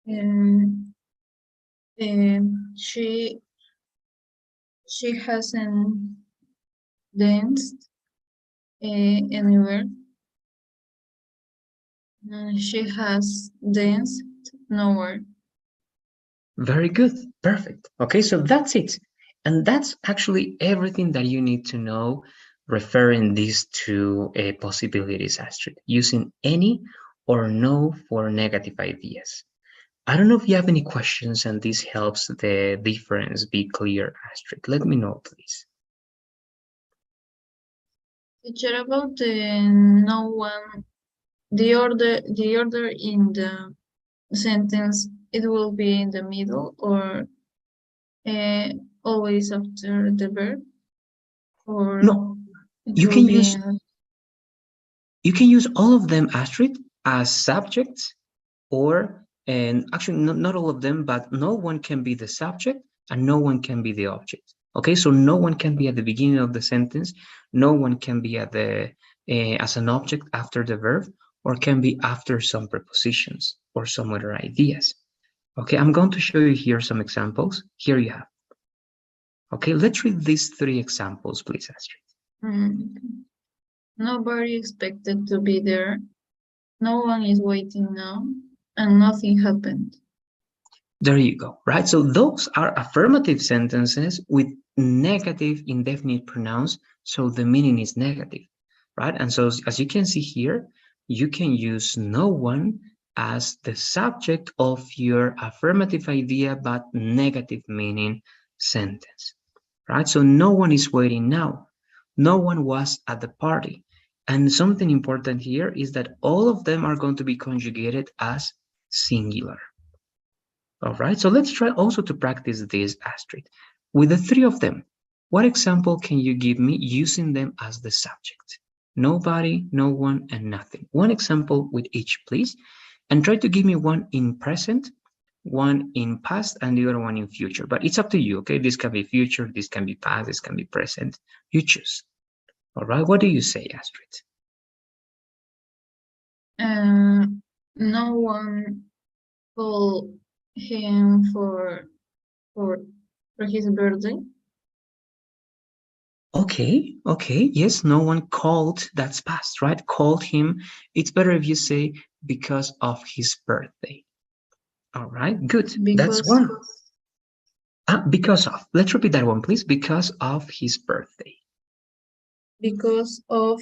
And she hasn't danced anywhere. She has danced nowhere. Very good. Perfect. Okay, so that's it. And that's actually everything that you need to know referring these two possibilities, Astrid, using any or no for negative ideas. I don't know if you have any questions and this helps the difference be clear, Astrid. Let me know, please. Teacher, about the no one, the order in the sentence, it will be in the middle or always after the verb, or No, it you will can be use all of them, Astrid, as subjects, or and actually not all of them, but no one can be the subject and no one can be the object. Okay, so no one can be at the beginning of the sentence, no one can be at the as an object after the verb, or can be after some prepositions or some other ideas. Okay, I'm going to show you here some examples. Here you have. Okay, let's read these three examples, please, Astrid. Nobody expected to be there. No one is waiting now, and nothing happened. There you go, right? So those are affirmative sentences with negative indefinite pronouns, so the meaning is negative, right? And so as you can see here, you can use no one as the subject of your affirmative idea but negative meaning sentence, right? So no one is waiting now. No one was at the party. And something important here is that all of them are going to be conjugated as singular. All right, so let's try also to practice this, Astrid. With the three of them, what example can you give me using them as the subject? Nobody, no one, and nothing. One example with each, please. And try to give me one in present, one in past, and the other one in future. But it's up to you, okay? This can be future, this can be past, this can be present. You choose. All right, what do you say, Astrid? No one called him for his birthday. Okay, yes, no one called, that's past, right? Called him. It's better if you say because of his birthday. All right, good. That's one. Because of. Let's repeat that one, please. Because of his birthday. Because of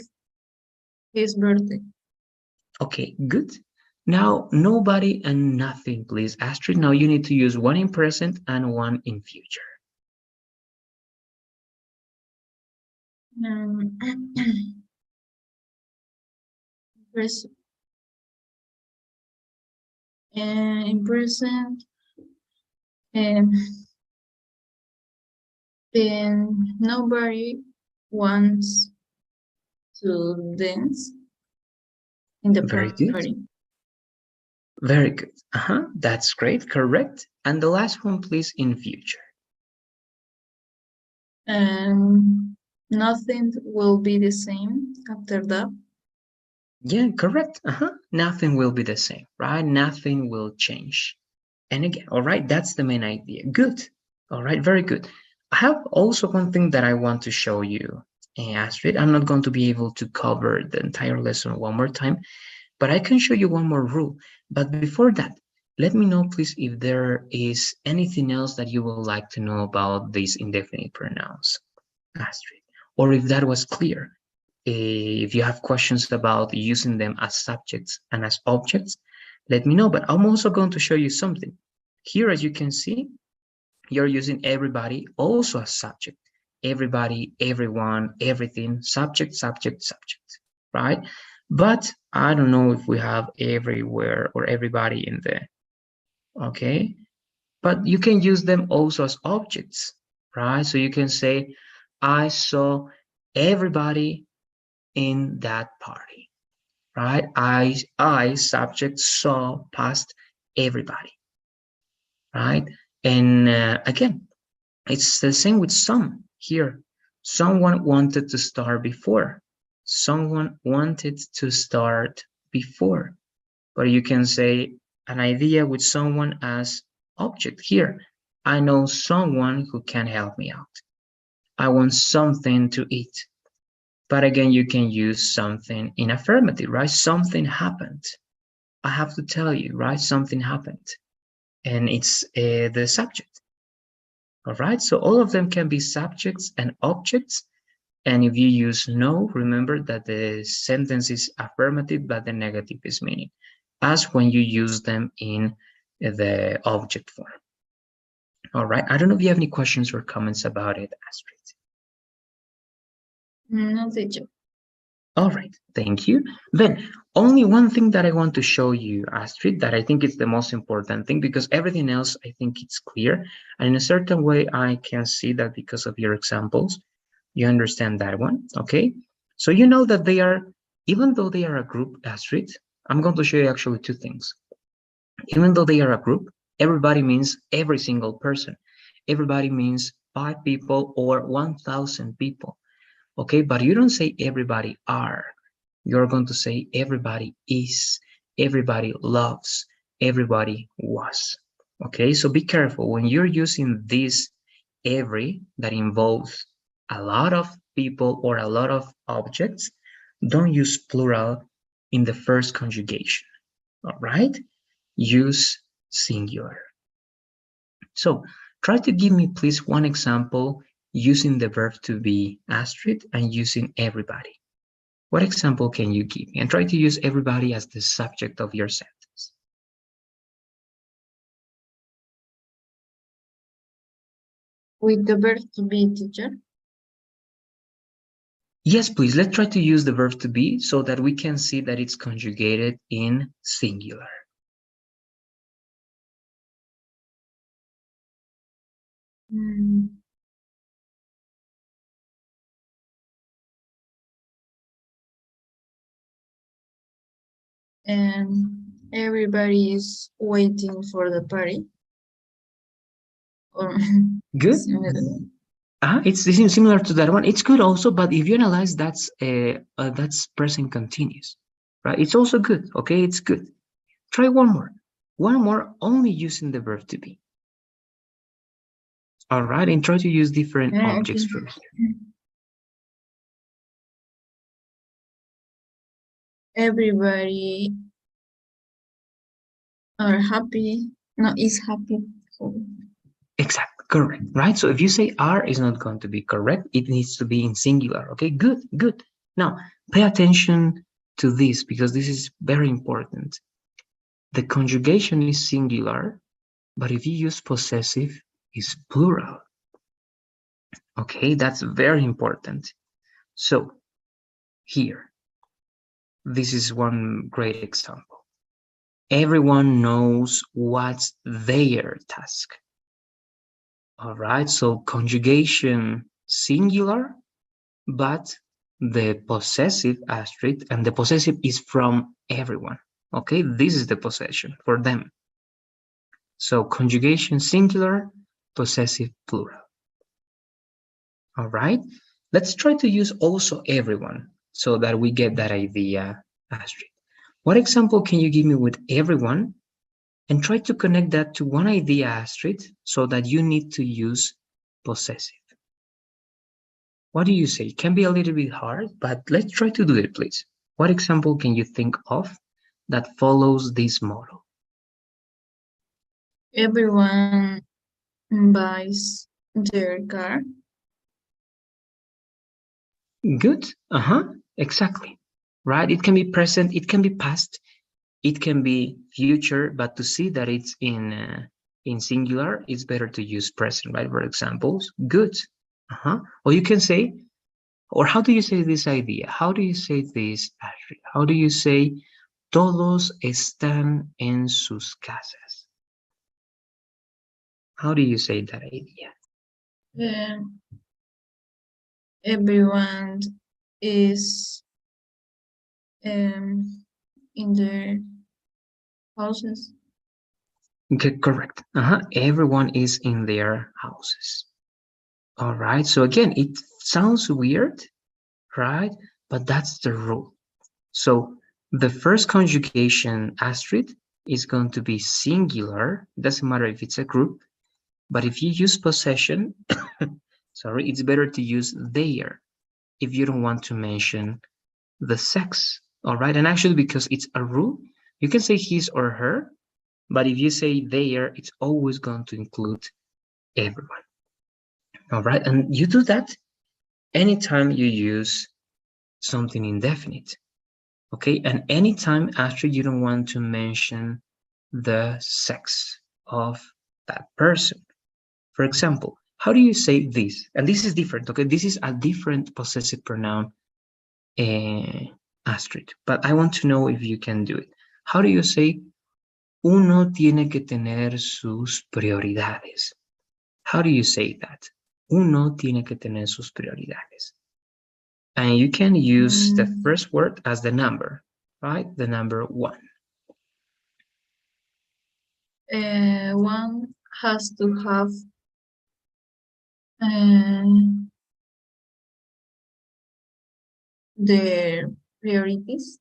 his birthday. Okay, good. Now, nobody and nothing, please. Astrid, now you need to use one in present and one in future. In present, then nobody wants to dance in the Very party. good. Very good. That's great. Correct. And the last one, please, in future. Nothing will be the same after that. Yeah, correct. Nothing will be the same, right? Nothing will change. And again, all right, that's the main idea. Good. All right, very good. I have also one thing that I want to show you, Astrid. I'm not going to be able to cover the entire lesson one more time, but I can show you one more rule. But before that, let me know, please, if there is anything else that you would like to know about these indefinite pronouns, Astrid, or if that was clear. If you have questions about using them as subjects and as objects, let me know. But I'm also going to show you something. Here, as you can see, you're using everybody also as subject. Everybody, everyone, everything, subject, subject, subject, right? But I don't know if we have everywhere or everybody in there. Okay, But you can use them also as objects, right? So you can say, I saw everybody in that party, right? I subject saw past everybody, right? And again, it's the same with some here. Someone wanted to start before. Someone wanted to start before. But you can say an idea with someone as object here. I know someone who can help me out. I want something to eat. But again, you can use something in affirmative, right? Something happened. I have to tell you, right? Something happened. And it's the subject. All right. So all of them can be subjects and objects. And if you use no, remember that the sentence is affirmative, but the negative is meaning, as when you use them in the object form. All right. I don't know if you have any questions or comments about it, Astrid. No, teacher. All right, thank you. Then only one thing that I want to show you, Astrid, that I think is the most important thing, because everything else I think it's clear. And in a certain way, I can see that because of your examples, you understand that one, okay? So you know that they are, even though they are a group, Astrid, I'm going to show you actually two things. Even though they are a group, everybody means every single person. Everybody means 5 people or 1,000 people. Okay, but you don't say everybody are. You're going to say everybody is, everybody loves, everybody was. Okay, so be careful when you're using this every that involves a lot of people or a lot of objects. Don't use plural in the first conjugation. All right, use singular. So try to give me please one example using the verb to be, Astrid, and using everybody. What example can you give me? And try to use everybody as the subject of your sentence. With the verb to be, teacher. Yes, please. Let's try to use the verb to be so that we can see that it's conjugated in singular. And everybody is waiting for the party. Or Good. It's similar to that one. It's good also, but if you analyze, that's present continuous, right? It's also good. Okay, it's good. Try one more, only using the verb to be. All right, and try to use different objects from here. Everybody are happy. No, is happy. Exactly, correct, right? So if you say are is not going to be correct, it needs to be in singular. Okay, good, good. Now, pay attention to this because this is very important. The conjugation is singular, but if you use possessive, it's plural. Okay, that's very important. So here, this is one great example. Everyone knows what's their task. All right, so conjugation singular, but the possessive, Astrid, and the possessive is from everyone. Okay, this is the possession for them. So conjugation singular, possessive plural. All right, let's try to use also everyone so that we get that idea, Astrid. What example can you give me with everyone? And try to connect that to one idea, Astrid, so that you need to use possessive. What do you say? It can be a little bit hard, but let's try to do it, please. What example can you think of that follows this model? Everyone buys their car. Good. Exactly. Right? It can be present, it can be past, it can be future, but to see that it's in singular, it's better to use present, right? For examples. Good. Or you can say, or how do you say this idea? How do you say this, Ashley? How do you say todos están en sus casas? How do you say that idea? Everyone is in their houses. Okay, correct. Everyone is in their houses. All right. So again, it sounds weird, right? But that's the rule. So the first conjugation, Astrid, is going to be singular. It doesn't matter if it's a group. But if you use possession, sorry, it's better to use their if you don't want to mention the sex. All right. And actually, because it's a rule, you can say his or her. But if you say their, it's always going to include everyone. All right. And you do that anytime you use something indefinite. Okay. And anytime after you don't want to mention the sex of that person. For example, how do you say this? And this is different. Okay. This is a different possessive pronoun, Astrid. But I want to know if you can do it. How do you say uno tiene que tener sus prioridades? How do you say that? Uno tiene que tener sus prioridades. And you can use the first word as the number, right? The number 1. One has to have their priorities.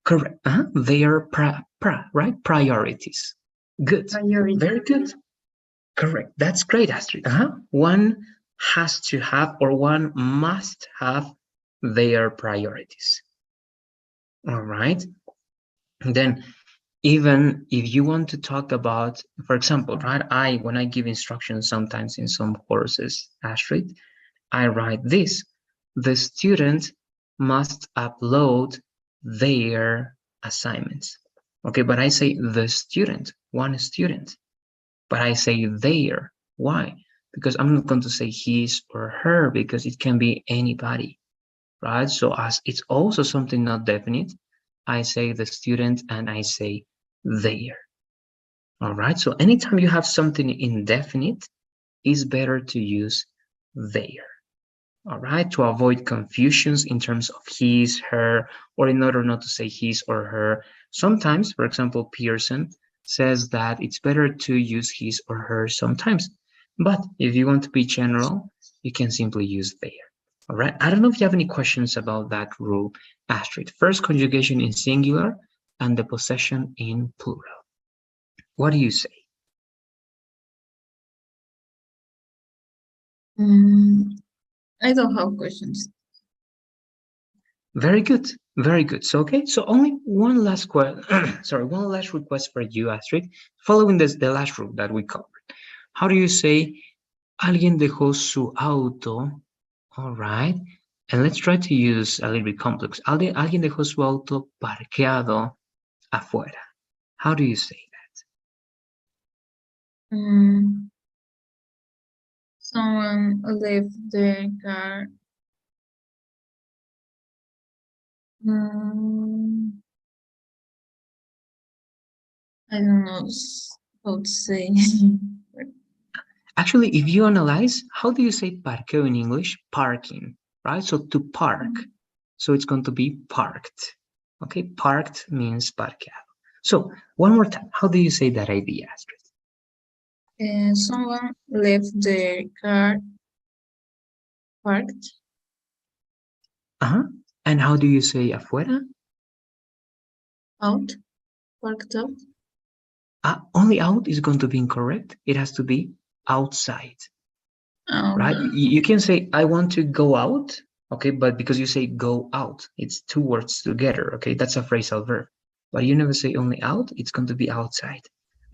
Correct. They are right? Priorities. Good. Priorities. Very good. Correct. That's great, Astrid. One has to have or one must have their priorities. All right. And then even if you want to talk about, for example, right, when I give instructions sometimes in some courses, Astrid, I write this: the student must upload their assignments. Okay, but I say the student, one student, but I say their. Why? Because I'm not going to say his or her, because it can be anybody, right? So as it's also something not definite, I say the student and I say their. All right. So anytime you have something indefinite, it's better to use their. All right. To avoid confusions in terms of his, her, or in order not to say his or her. Sometimes, for example, Pearson says that it's better to use his or her sometimes. But if you want to be general, you can simply use their. All right. I don't know if you have any questions about that rule, Astrid. First conjugation in singular and the possession in plural. What do you say? I don't have questions. Very good. Very good. So, okay. So only one last one last request for you, Astrid, following the last rule that we covered. How do you say alguien dejó su auto? All right. And let's try to use a little bit complex. Alguien dejó su auto parqueado afuera. How do you say that? Someone left their car. I don't know how to say. Actually, if you analyze, how do you say parqueo in English? Parking, right? So to park. So it's going to be parked. Okay, parked means parqueado. So one more time, how do you say that idea, Astrid? Someone left their car parked. And how do you say afuera? Out. Parked out. Only out is going to be incorrect. It has to be outside. Right? You can say, I want to go out. Okay, but because you say go out, it's two words together. Okay, that's a phrasal verb. But you never say only out, it's going to be outside.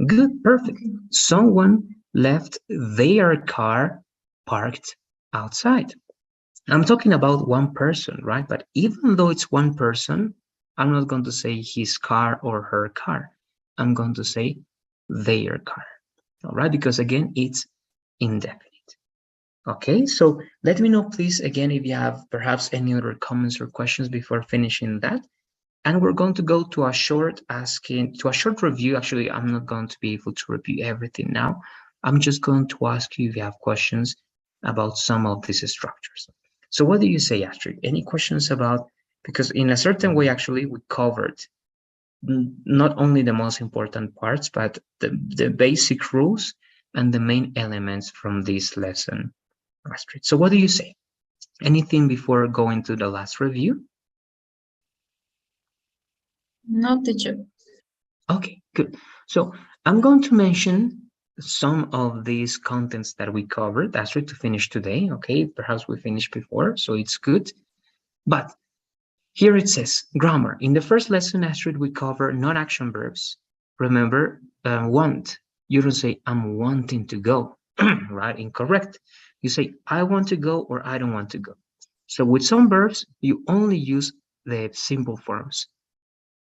Good, perfect. Okay. Someone left their car parked outside. I'm talking about one person, right? But even though it's one person, I'm not going to say his car or her car. I'm going to say their car, all right? Because again, it's indefinite. Okay, so let me know, please, again, if you have perhaps any other comments or questions before finishing that. And we're going to go to a short review. Actually, I'm not going to be able to review everything now, I'm just going to ask you if you have questions about some of these structures. So what do you say, Astrid? Any questions about, because in a certain way, actually, we covered not only the most important parts, but the basic rules and the main elements from this lesson, Astrid. So what do you say? Anything before going to the last review? No, teacher. Okay, good. So I'm going to mention some of these contents that we covered, Astrid, to finish today. Okay, perhaps we finished before, so it's good. But here it says grammar. In the first lesson, Astrid, we cover non-action verbs. Remember, want. You don't say, I'm wanting to go, right? Incorrect. You say, I want to go or I don't want to go. So with some verbs, you only use the simple forms.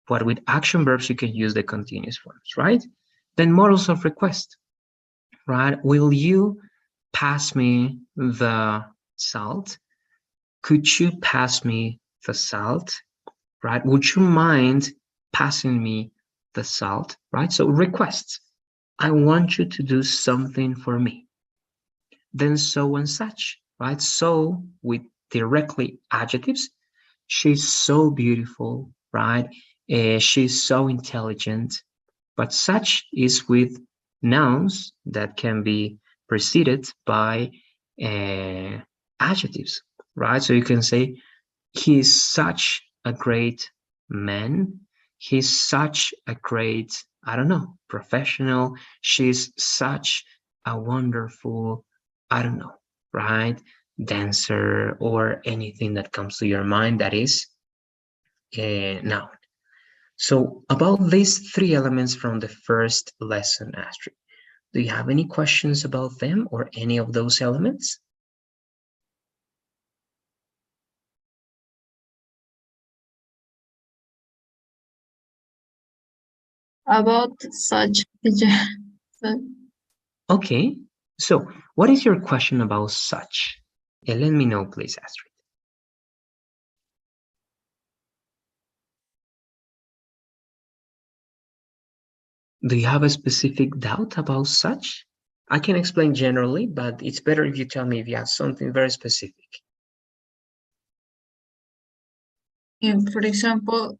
But with action verbs, you can use the continuous forms, right? Then models of request, right? Will you pass me the salt? Could you pass me the salt? Right? Would you mind passing me the salt? Right? So requests. I want you to do something for me. Then so and such, right? So with directly adjectives, she's so beautiful, right? She's so intelligent. But such is with nouns that can be preceded by adjectives, right? So you can say, he's such a great man. He's such a great, I don't know, professional. She's such a wonderful, I don't know, right? Dancer or anything that comes to your mind that is a noun. So about these three elements from the first lesson, Astrid, do you have any questions about them or any of those elements? About such, teacher. Okay, so what is your question about such? Let me know, please, Astrid. Do you have a specific doubt about such? I can explain generally, but it's better if you tell me if you have something very specific. For example,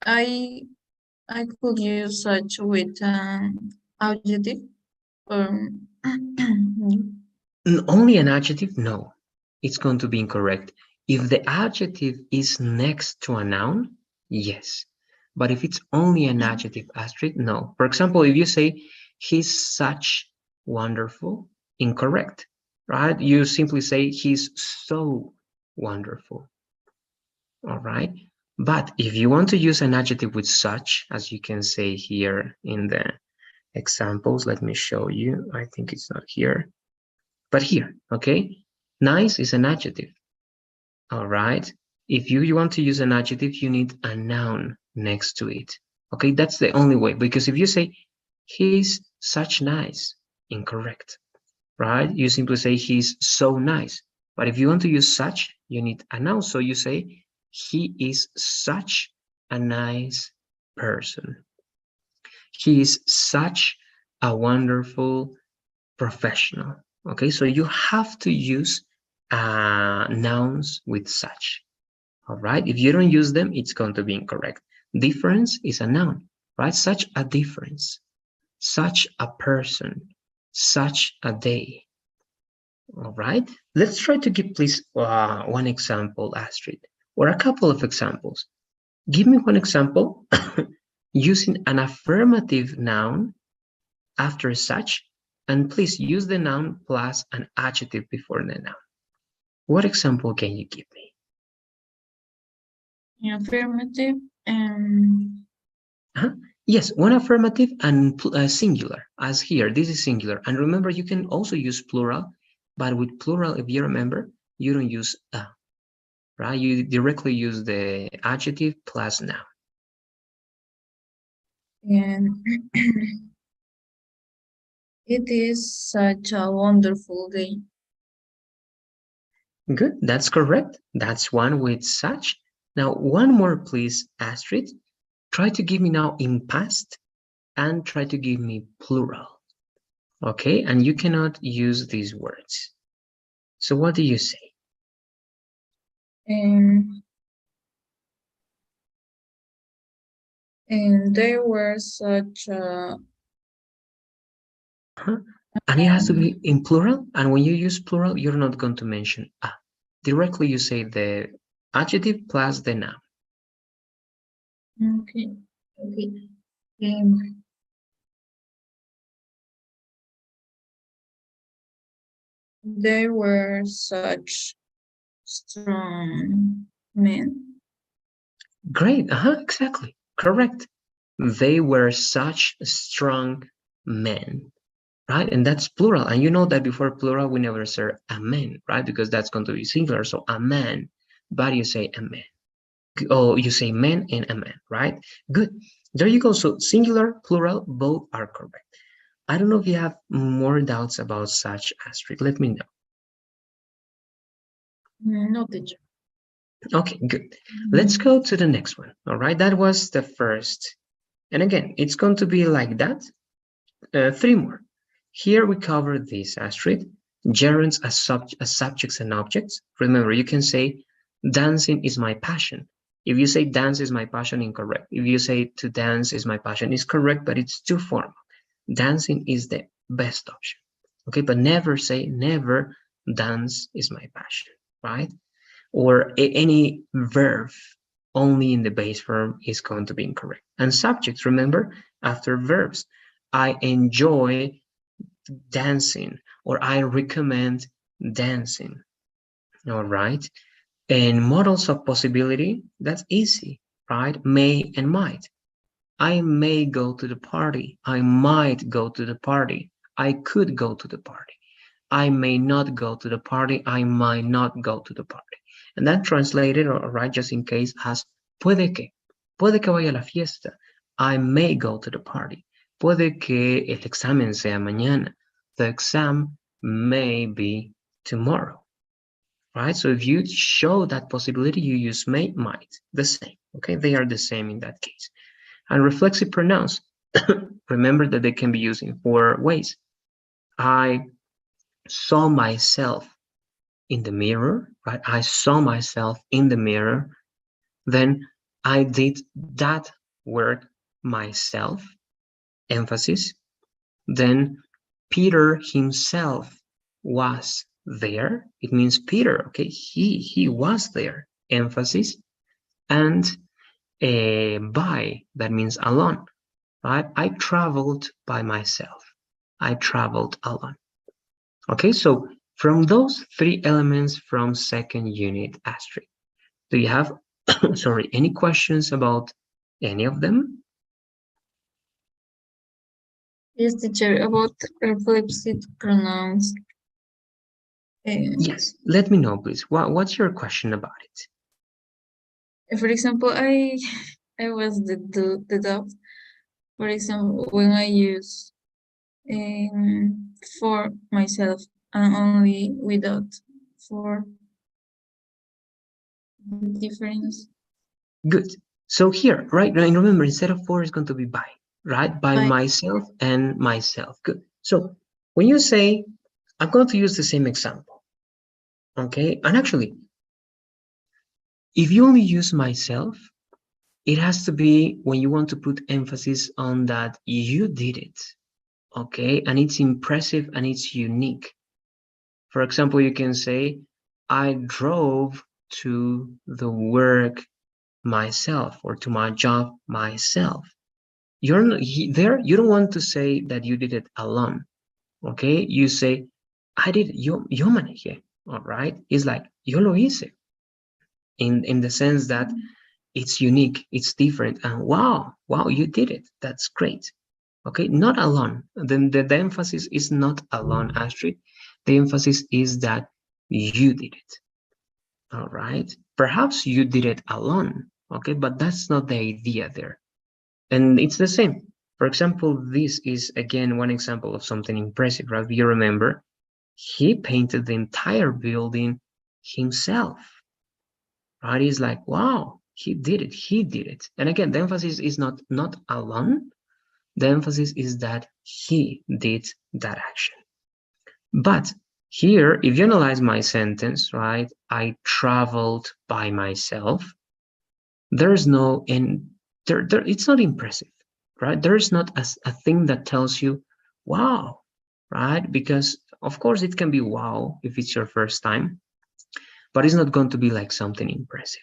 I could use such with an adjective or Only an adjective? No, it's going to be incorrect. If the adjective is next to a noun, yes. But if it's only an adjective, Astrid, no. For example, if you say, he's such wonderful, incorrect, right? You simply say, he's so wonderful, all right? But if you want to use an adjective with such, as you can say here in the examples, let me show you. I think it's not here. But here, okay, nice is an adjective, all right? If you want to use an adjective, you need a noun next to it, okay? That's the only way, because if you say, he's such nice, incorrect, right? You simply say, he's so nice. But if you want to use such, you need a noun, so you say, he is such a nice person. He is such a wonderful professional. Okay, so you have to use nouns with such. All right, if you don't use them, it's going to be incorrect. Difference is a noun, right? Such a difference, such a person, such a day. All right, let's try to give please one example, Astrid, or a couple of examples. Give me one example using an affirmative noun after such, and please use the noun plus an adjective before the noun. What example can you give me? affirmative Yes, one affirmative and singular, as here, this is singular. And remember, you can also use plural, but with plural, if you remember, you don't use a, right? You directly use the adjective plus noun. and it is such a wonderful day. Good, that's correct. That's one with such. Now, one more, please, Astrid. Try to give me now in past and try to give me plural. Okay, and you cannot use these words. So what do you say? And they were such a Huh? And it has to be in plural. And when you use plural, you're not going to mention a. Directly, you say the adjective plus the noun. okay. They were such strong men. Great. Exactly. Correct. They were such strong men, right? And that's plural. And you know that before plural, we never say a man, right? Because that's going to be singular. So a man, but you say a man. Oh, you say man and a man, right? Good. There you go. So singular, plural, both are correct. I don't know if you have more doubts about such asterisk. Let me know. No, teacher. Okay, good. Let's go to the next one. All right, that was the first. And again, it's going to be like that. 3 more. Here we cover this asterisk, gerunds as subjects and objects. Remember, you can say dancing is my passion. If you say dance is my passion, incorrect. If you say to dance is my passion, it's correct, but it's too formal. Dancing is the best option. Okay, but never say never dance is my passion, right? Or any verb only in the base form is going to be incorrect. And subjects, remember, after verbs, I enjoy dancing or I recommend dancing. All right. And models of possibility, that's easy, right? May and might. I may go to the party. I might go to the party. I could go to the party. I may not go to the party. I might not go to the party. And that translated, all right, just in case, as puede que. Puede que vaya a la fiesta. I may go to the party. Puede que el examen sea mañana. The exam may be tomorrow, right? So if you show that possibility, you use may, might, the same, okay? They are the same in that case. And reflexive pronouns, remember that they can be used in 4 ways. I saw myself in the mirror, right? I saw myself in the mirror. Then I did that work myself, emphasis. Then Peter himself was there. It means Peter, okay? He was there, emphasis. And by, that means alone, right? I traveled by myself. I traveled alone. Okay, so from those 3 elements from second unit asterisk, do you have, sorry, any questions about any of them? Yes, teacher, about reflexive pronouns. Yes, let me know, please. What's your question about it? For example, I was the doubt. For example, when I use for myself and only without for the difference. Good. So here, right, and remember, instead of for, it's going to be by, right? By myself and myself. Good. So when you say, I'm going to use the same example, okay? And actually, if you only use myself, it has to be when you want to put emphasis on that you did it, okay? And it's impressive and it's unique. For example, you can say, I drove to the work myself or to my job myself. You're not, there, you don't want to say that you did it alone, okay? You say, I did it, yo manejé, all right? It's like, yo lo hice, in the sense that it's unique, it's different, and wow, you did it, that's great. Okay, not alone. Then the emphasis is not alone, Astrid. The emphasis is that you did it. All right, perhaps you did it alone, okay, but that's not the idea there. And it's the same. For example, this is again one example of something impressive, right? You remember, he painted the entire building himself, right? It's like, wow, he did it. And again, the emphasis is not alone, The emphasis is that he did that action. But here, if you analyze my sentence, right, I traveled by myself, there's no, and it's not impressive, right? There's not a thing that tells you, wow, right? Because of course it can be wow if it's your first time, but it's not going to be like something impressive.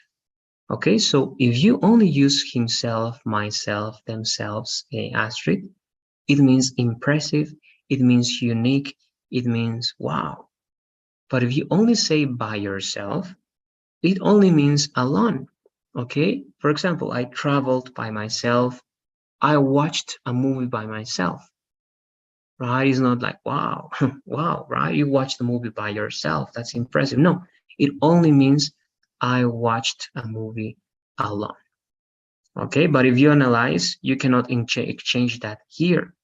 Okay, so if you only use himself, myself, themselves, Astrid, it means impressive, it means unique, it means wow. But if you only say by yourself, it only means alone. Okay, for example, I traveled by myself, I watched a movie by myself, right? It's not like, wow, wow, right? You watched the movie by yourself, that's impressive. No, it only means I watched a movie alone. Okay, but if you analyze, you cannot exchange that here.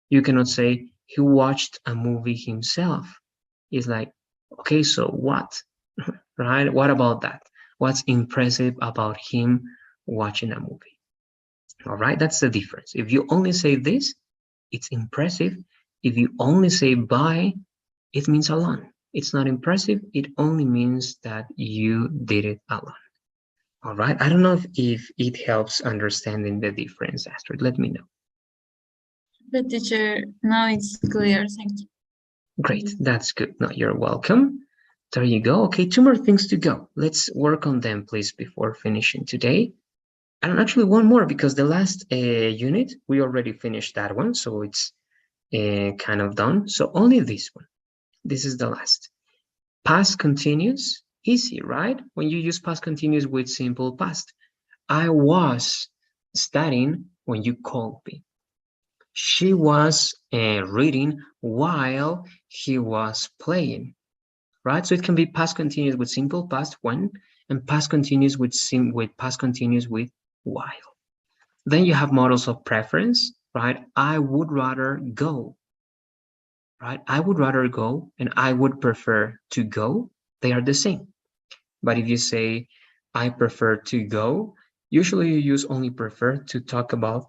You cannot say he watched a movie himself. It's like, okay, so what? Right? What about that? What's impressive about him watching a movie? All right, that's the difference. If you only say this, it's impressive. If you only say by, it means alone. It's not impressive. It only means that you did it alone. All right, I don't know if it helps understanding the difference, Astrid. Let me know. The teacher, now it's clear, thank you. Great, that's good. No, you're welcome. There you go. Okay, 2 more things to go. Let's work on them, please, before finishing today. And actually one more, because the last unit, we already finished that one, so it's kind of done. So only this one. This is the last. Past continuous, easy, right? When you use past continuous with simple past. I was studying when you called me. She was reading while he was playing, right? So it can be past continuous with simple past when, and past continuous with past continuous with while. Then you have models of preference, right? I would rather go, right? I would rather go and I would prefer to go. They are the same. But if you say, I prefer to go, usually you use only prefer to talk about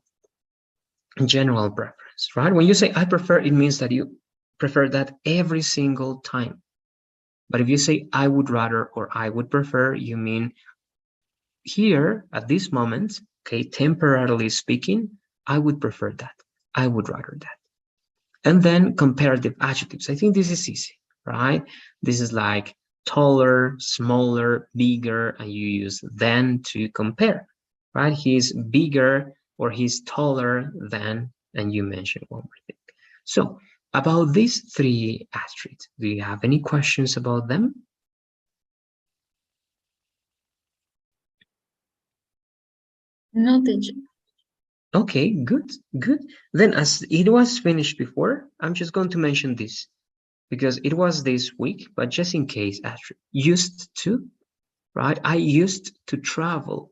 general preference, right? When you say I prefer, it means that you prefer that every single time. But if you say I would rather or I would prefer, you mean here at this moment, okay, temporarily speaking, I would prefer that. I would rather that. And then comparative adjectives. I think this is easy, right? This is like taller, smaller, bigger, and you use than to compare, right? He's bigger or he's taller than, and you mention one more thing. So about these 3 asterisks, do you have any questions about them? No, teacher. Okay, good, good. Then as it was finished before, I'm just going to mention this because it was this week, but just in case, Astrid, used to, right? I used to travel,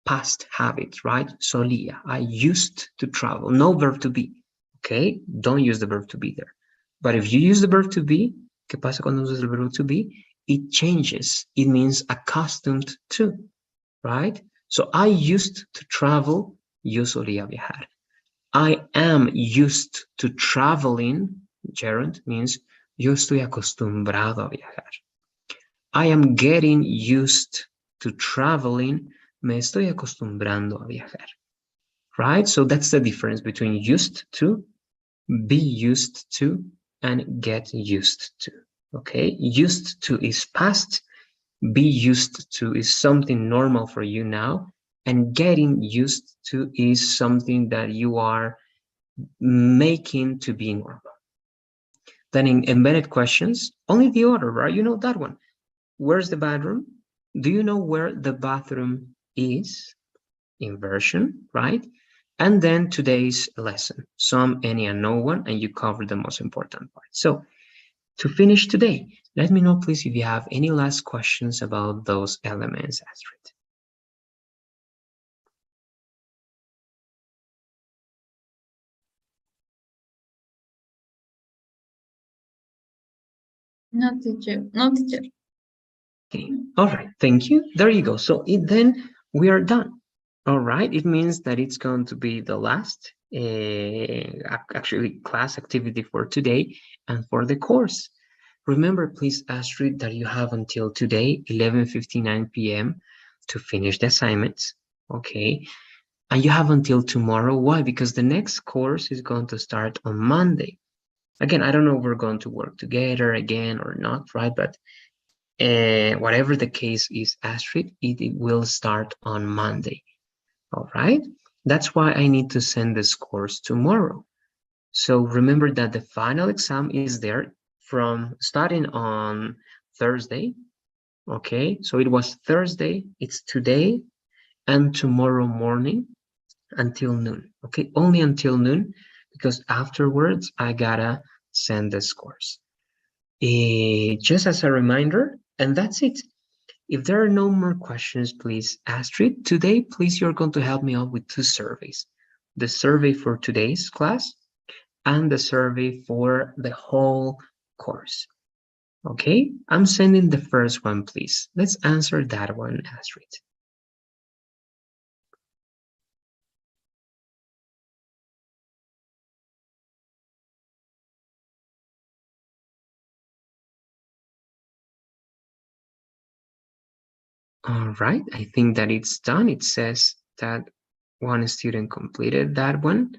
past habit, right? Solía, I used to travel, no verb to be, okay? Don't use the verb to be there. But if you use the verb to be, ¿qué pasa cuando usas el verbo to be? It changes, it means accustomed to, right? So I used to travel, yo solía viajar. I am used to traveling, gerund means yo estoy acostumbrado a viajar. I am getting used to traveling, me estoy acostumbrando a viajar. Right? So that's the difference between used to, be used to, and get used to. Okay? Used to is past, be used to is something normal for you now, and getting used to is something that you are making to be normal. Then in embedded questions, only the order, right? You know that one. Where's the bathroom? Do you know where the bathroom is? Inversion, right? And then today's lesson, some, any, and no one, and you cover the most important part. So to finish today, let me know, please, if you have any last questions about those elements, Astrid. No, teacher. No, teacher. Okay, all right, thank you. There you go. So then we are done. All right, it means that it's going to be the last actually class activity for today and for the course. Remember, please, Astrid, that you have until today, 11:59 p.m. to finish the assignments, okay? And you have until tomorrow. Why? Because the next course is going to start on Monday. Again, I don't know if we're going to work together again or not, right? But whatever the case is, Astrid, it will start on Monday. All right, that's why I need to send this course tomorrow. So remember that the final exam is there from starting on Thursday. Okay, so it was Thursday, it's today and tomorrow morning until noon. Okay, only until noon, because afterwards I gotta send this course. Just as a reminder, and that's it. If there are no more questions, please, Astrid, today, please, you're going to help me out with two surveys. The survey for today's class and the survey for the whole course. Okay, I'm sending the first one, please. Let's answer that one, Astrid. All right, I think that it's done. It says that one student completed that one.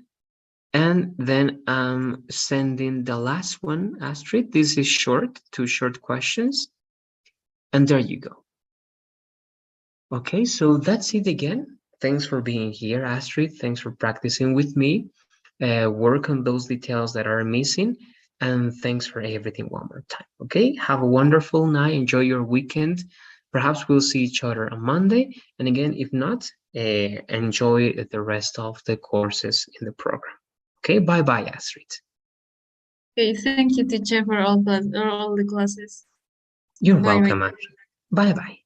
And then I'm sending the last one, Astrid. This is short, 2 short questions. And there you go. Okay, so that's it again. Thanks for being here, Astrid. Thanks for practicing with me. Work on those details that are missing. And thanks for everything one more time. Okay, have a wonderful night. Enjoy your weekend. Perhaps we'll see each other on Monday. And again, if not, enjoy the rest of the courses in the program. Okay, bye-bye, Astrid. Okay, thank you, teacher, for all the classes. You're Bye-bye. welcome, Astrid. Bye-bye.